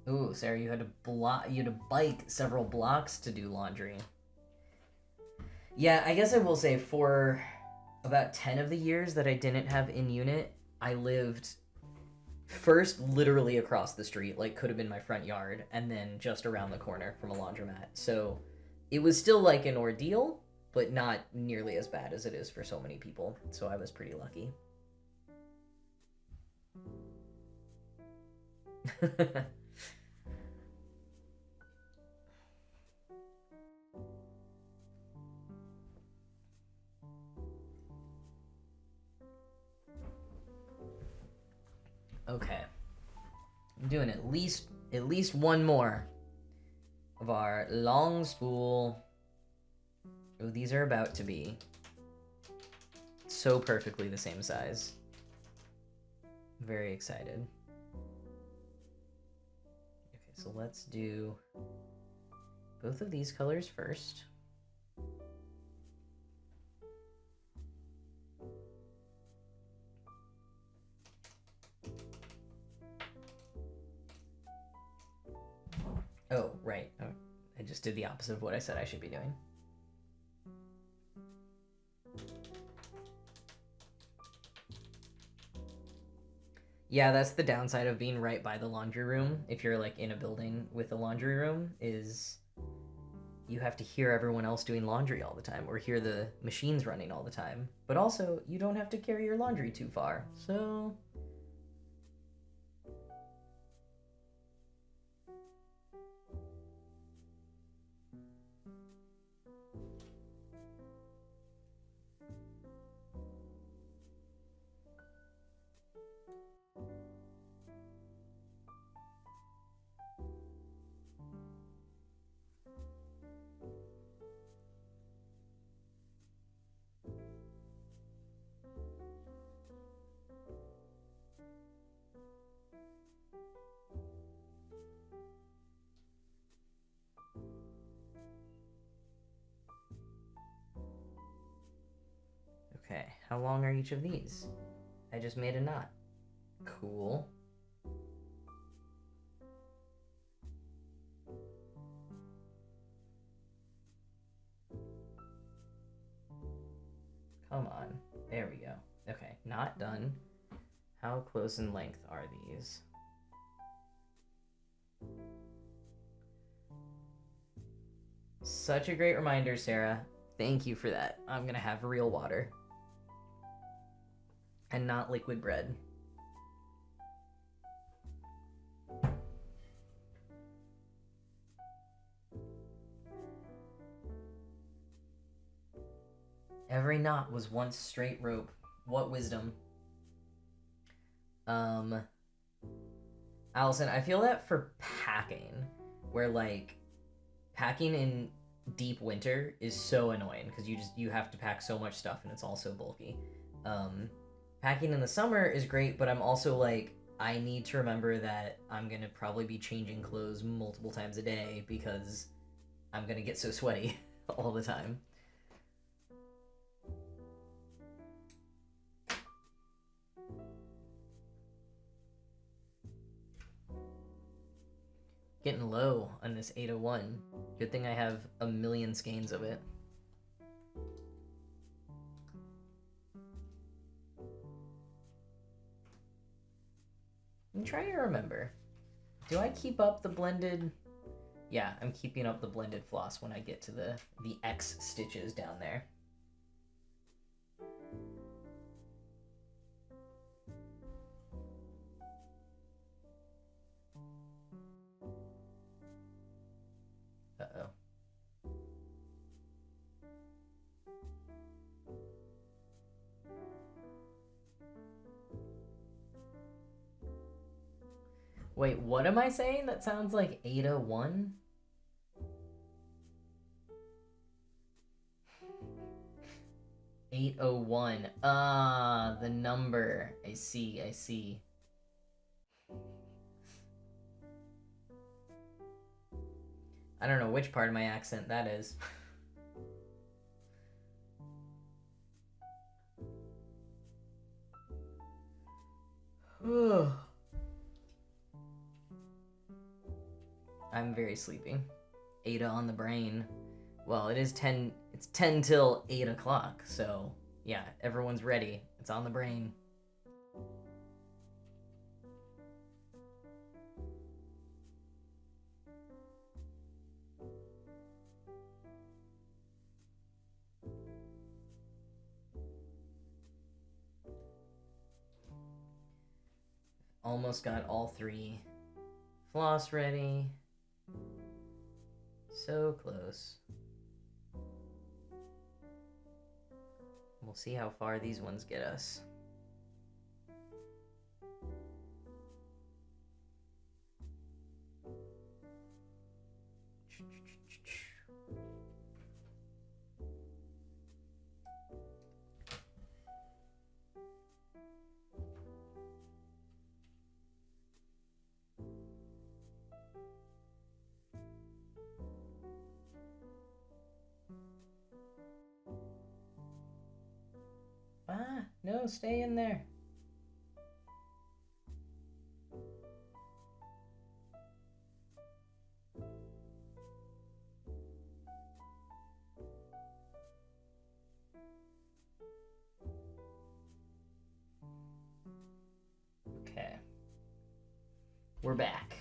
Ooh, Sarah, you had to bike several blocks to do laundry. Yeah, I guess I will say for about 10 of the years that I didn't have in-unit, I lived first literally across the street, like could have been my front yard, and then just around the corner from a laundromat. So it was still like an ordeal, but not nearly as bad as it is for so many people. So I was pretty lucky. Okay. I'm doing at least one more of our long spool. Oh, these are about to be so perfectly the same size. Very excited. Okay, so let's do both of these colors first. Oh, right. Oh, I just did the opposite of what I said I should be doing. Yeah, that's the downside of being right by the laundry room. If you're like in a building with a laundry room, is you have to hear everyone else doing laundry all the time or hear the machines running all the time. But also, you don't have to carry your laundry too far. So Okay, how long are each of these? I just made a knot. Cool. Come on. There we go. Okay, not done. How close in length are these? Such a great reminder, Sarah. Thank you for that. I'm gonna have real water. And not liquid bread. Every knot was once straight rope. What wisdom. Allison, I feel that for packing, where like packing in deep winter is so annoying because you have to pack so much stuff and it's all so bulky. Packing in the summer is great, but I'm also like, I need to remember that I'm gonna probably be changing clothes multiple times a day because I'm gonna get so sweaty all the time. Getting low on this 801. Good thing I have a million skeins of it. I'm trying to remember. Do I keep up the blended? Yeah, I'm keeping up the blended floss when I get to the X stitches down there. Uh-oh. Wait, what am I saying? That sounds like Ada-1? $801. Ah, the number. I see, I see. I don't know which part of my accent that is. I'm very sleepy. Ada on the brain. Well, it's 10 till 8 o'clock, so yeah, everyone's ready. It's on the brain. Almost got all 3 floss ready. So close. We'll see how far these ones get us. Ah, no, stay in there. Okay. We're back.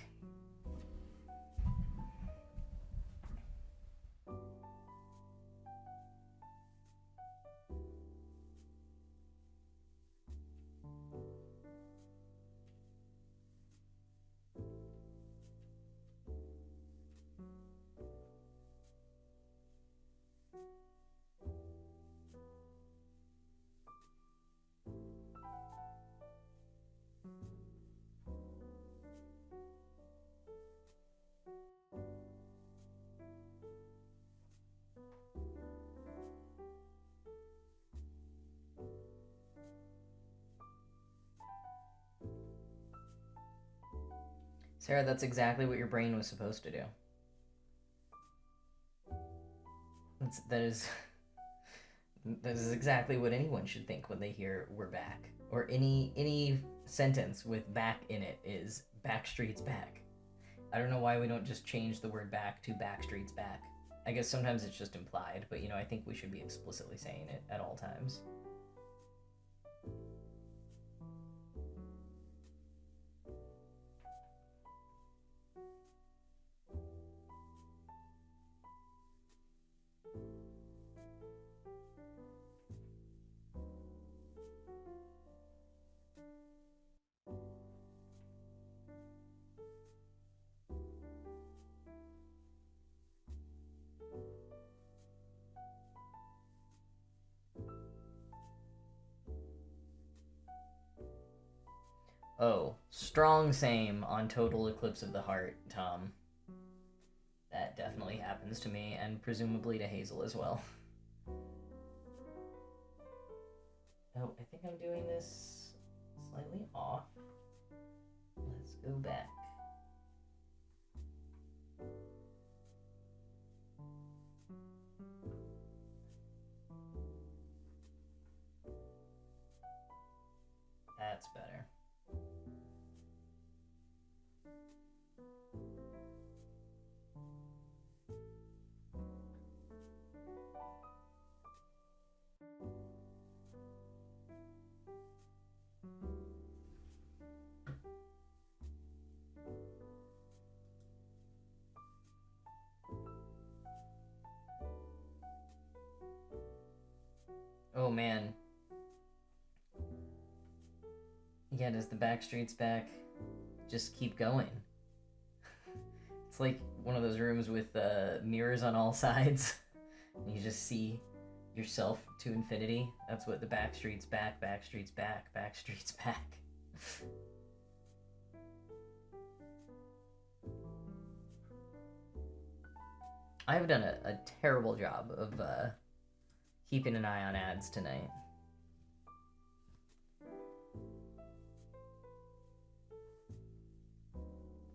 Sarah, that's exactly what your brain was supposed to do. That is This is exactly what anyone should think when they hear "we're back," or any sentence with "back" in it is "Backstreet's back." I don't know why we don't just change the word "back" to "Backstreet's back." I guess sometimes it's just implied, but I think we should be explicitly saying it at all times. Oh, strong same on Total Eclipse of the Heart, Tom. That definitely happens to me, and presumably to Hazel as well. Oh, I think I'm doing this slightly off. Let's go back. That's better. Oh man. Yeah, does the Backstreet's back just keep going? It's like one of those rooms with mirrors on all sides. You just see yourself to infinity. That's what the Backstreet's back, Backstreet's back, Backstreet's back. I have done a terrible job of keeping an eye on ads tonight.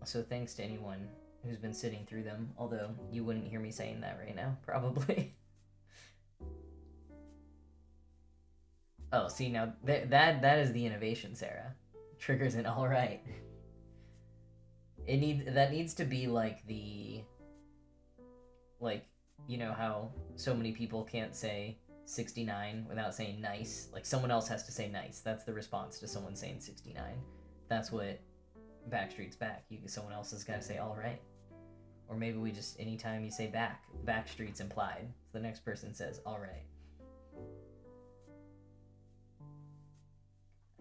So thanks to anyone who's been sitting through them, although you wouldn't hear me saying that right now, probably. Oh, see, now that is the innovation, Sarah. Triggers an all right. That needs to be like how so many people can't say 69 without saying nice. Like someone else has to say nice. That's the response to someone saying 69. That's what Backstreet's back. Someone else has got to say all right. Or maybe we just, anytime you say Backstreet's implied. So the next person says all right.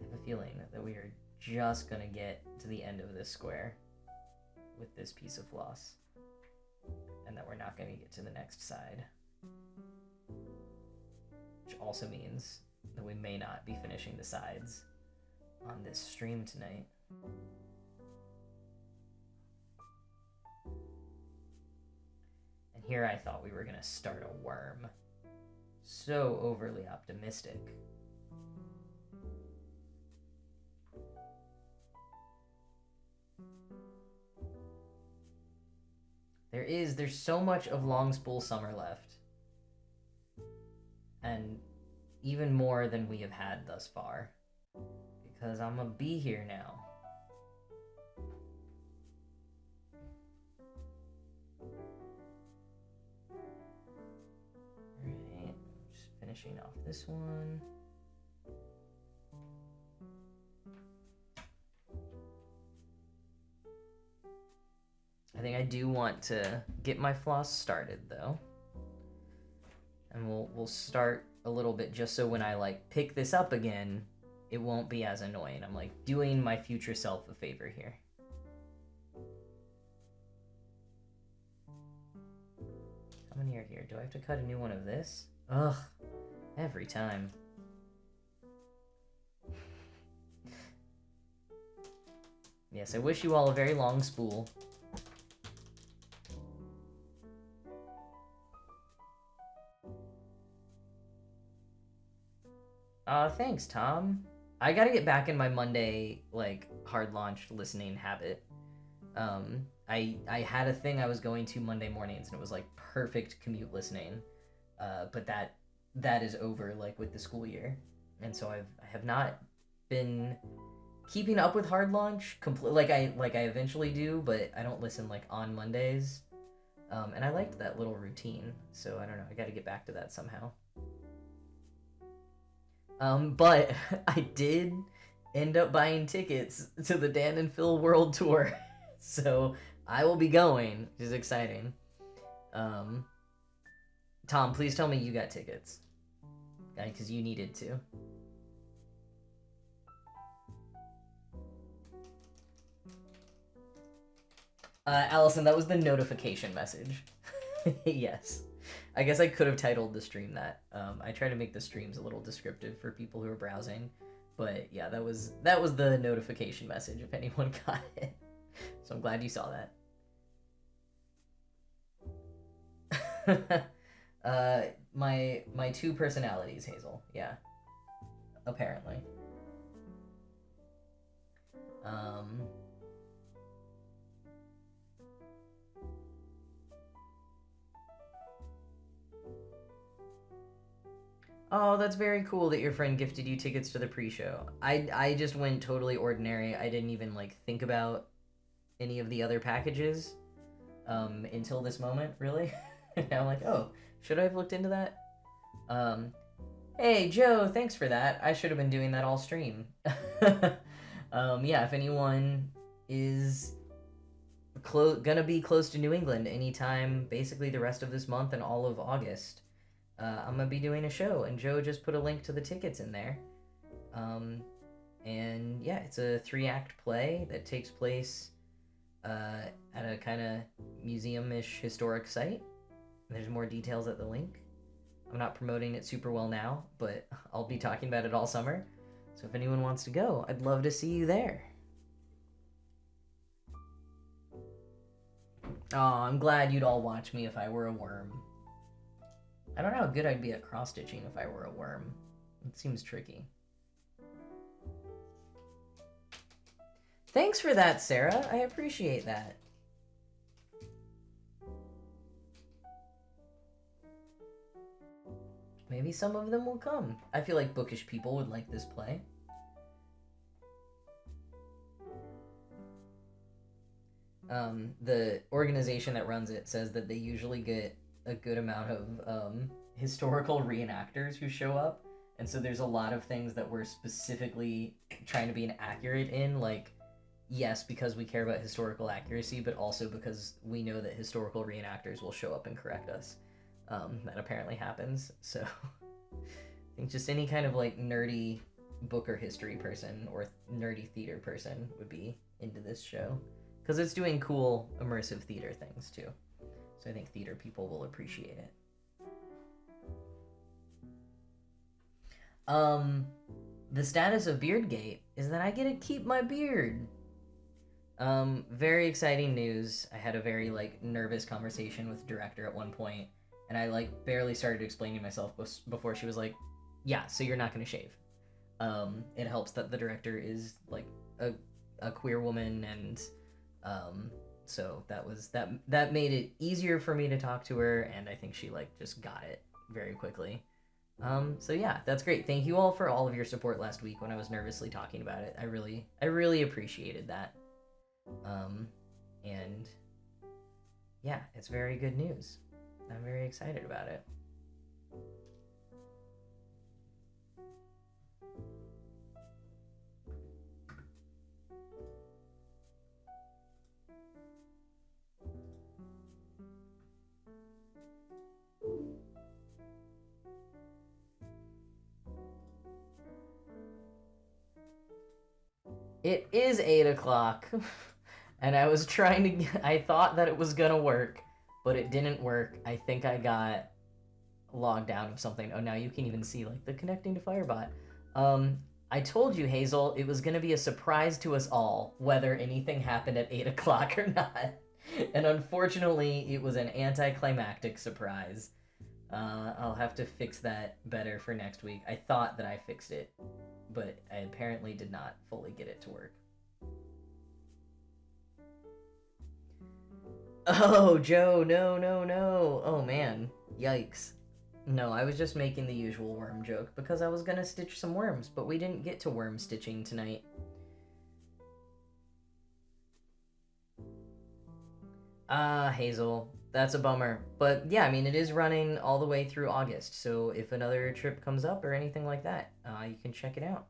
I have a feeling that we are just gonna get to the end of this square with this piece of floss, and that we're not gonna get to the next side, which also means that we may not be finishing the sides on this stream tonight. And here I thought we were gonna start a worm. So overly optimistic. There's so much of Long Spool Summer left. And even more than we have had thus far. Because I'm gonna be here now. Alright, just finishing off this one. I think I do want to get my floss started though. And we'll start a little bit just so when I like pick this up again, it won't be as annoying. I'm like doing my future self a favor here. How many are here? Do I have to cut a new one of this? Ugh, every time. Yes, I wish you all a very long spool. Thanks, Tom. I gotta get back in my Monday, like, hard launch listening habit. I had a thing I was going to Monday mornings, and it was, like, perfect commute listening. But that that is over, like with the school year, and so I have not been keeping up with hard launch like I eventually do, but I don't listen like on Mondays. And I liked that little routine, so I don't know. I got to get back to that somehow. But I did end up buying tickets to the Dan and Phil World Tour, so I will be going, which is exciting. Um, Tom, please tell me you got tickets, because you needed to. Allison, that was the notification message. Yes. I guess I could have titled the stream that. I try to make the streams a little descriptive for people who are browsing, but yeah, that was the notification message if anyone got it. So I'm glad you saw that. My two personalities, Hazel. Yeah. Apparently. Um Oh, that's very cool that your friend gifted you tickets to the pre-show. I just went totally ordinary. I didn't even like think about any of the other packages until this moment, really. Now I'm like, oh, should I have looked into that? Um, hey Joe, thanks for that. I should have been doing that all stream. Yeah, if anyone is gonna be close to New England anytime, basically the rest of this month and all of August. I'm gonna be doing a show, and Joe just put a link to the tickets in there. And yeah, it's a 3-act play that takes place at a kind of museum-ish historic site. There's more details at the link. I'm not promoting it super well now, but I'll be talking about it all summer. So if anyone wants to go, I'd love to see you there. Oh, I'm glad you'd all watch me if I were a worm. I don't know how good I'd be at cross-stitching if I were a worm. It seems tricky. Thanks for that, Sarah. I appreciate that. Maybe some of them will come. I feel like bookish people would like this play. The organization that runs it says that they usually get a good amount of historical reenactors who show up, and so there's a lot of things that we're specifically trying to be accurate in, like, yes, because we care about historical accuracy, but also because we know that historical reenactors will show up and correct us. That apparently happens, so I think just any kind of like nerdy book or history person or nerdy theater person would be into this show, because it's doing cool immersive theater things too. So I think theater people will appreciate it. The status of Beardgate is that I get to keep my beard. Very exciting news. I had a very like nervous conversation with the director at one point, and I like barely started explaining myself before she was like, "Yeah, so you're not gonna shave." It helps that the director is like a queer woman, and so that made it easier for me to talk to her, and I think she like just got it very quickly. So yeah, that's great. Thank you all for all of your support last week when I was nervously talking about it. I really appreciated that. And yeah, it's very good news. I'm very excited about it. It is 8 o'clock, and I was trying to. I thought that it was gonna work, but it didn't work. I think I got logged out of something. Oh, now you can even see like the connecting to Firebot. I told you, Hazel, it was gonna be a surprise to us all whether anything happened at 8 o'clock or not, and unfortunately, it was an anticlimactic surprise. I'll have to fix that better for next week. I thought that I fixed it, but I apparently did not fully get it to work. Oh, Joe, no. Oh, man. Yikes. No, I was just making the usual worm joke because I was gonna stitch some worms, but we didn't get to worm stitching tonight. Ah, Hazel. That's a bummer. But yeah, I mean, it is running all the way through August, so if another trip comes up or anything like that, you can check it out.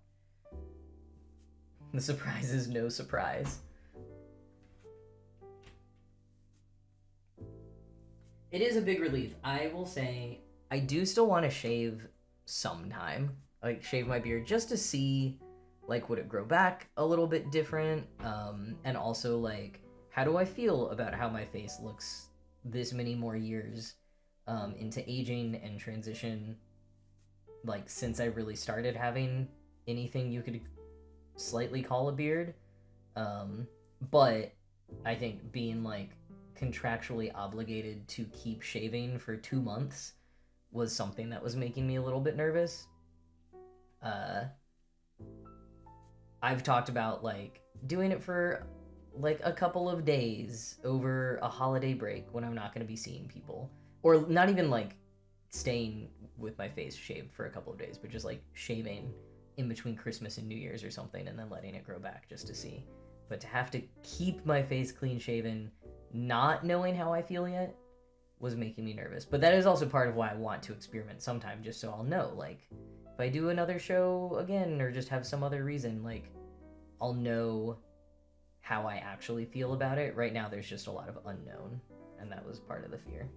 The surprise is no surprise. It is a big relief. I will say, I do still want to shave sometime. Like, shave my beard just to see, like, would it grow back a little bit different? And also, like, how do I feel about how my face looks this many more years into aging and transition? Like, since I really started having anything you could slightly call a beard. But I think being, like, contractually obligated to keep shaving for 2 months was something that was making me a little bit nervous. I've talked about like doing it for like a couple of days over a holiday break when I'm not going to be seeing people, or not even like staying with my face shaved for a couple of days, but just like shaving in between Christmas and New Year's or something and then letting it grow back just to see. But to have to keep my face clean shaven, not knowing how I feel yet, was making me nervous. But that is also part of why I want to experiment sometime, just so I'll know, like, if I do another show again or just have some other reason, like, I'll know how I actually feel about it. Right now, there's just a lot of unknown, and that was part of the fear.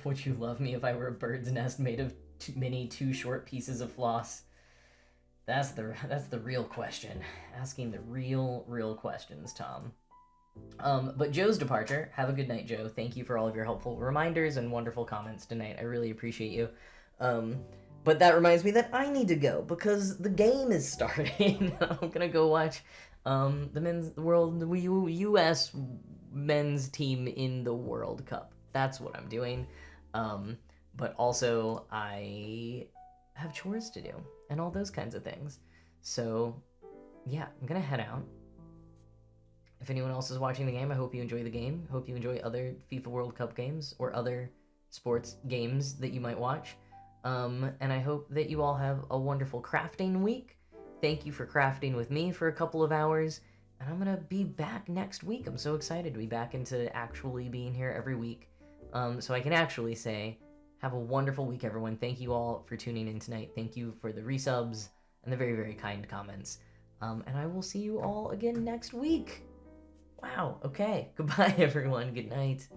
Would you love me if I were a bird's nest made of mini two short pieces of floss? That's the real question. Asking the real questions, Tom. But Joe's departure. Have a good night, Joe. Thank you for all of your helpful reminders and wonderful comments tonight. I really appreciate you. But that reminds me that I need to go because the game is starting. I'm gonna go watch the U.S. men's team in the World Cup. That's what I'm doing. But also I have chores to do and all those kinds of things. So yeah, I'm gonna head out. If anyone else is watching the game, I hope you enjoy the game. Hope you enjoy other FIFA World Cup games or other sports games that you might watch. And I hope that you all have a wonderful crafting week. Thank you for crafting with me for a couple of hours. And I'm gonna be back next week. I'm so excited to be back into actually being here every week. So I can actually say, have a wonderful week, everyone. Thank you all for tuning in tonight. Thank you for the resubs and the very kind comments. And I will see you all again next week. Wow, okay. Goodbye, everyone. Good night.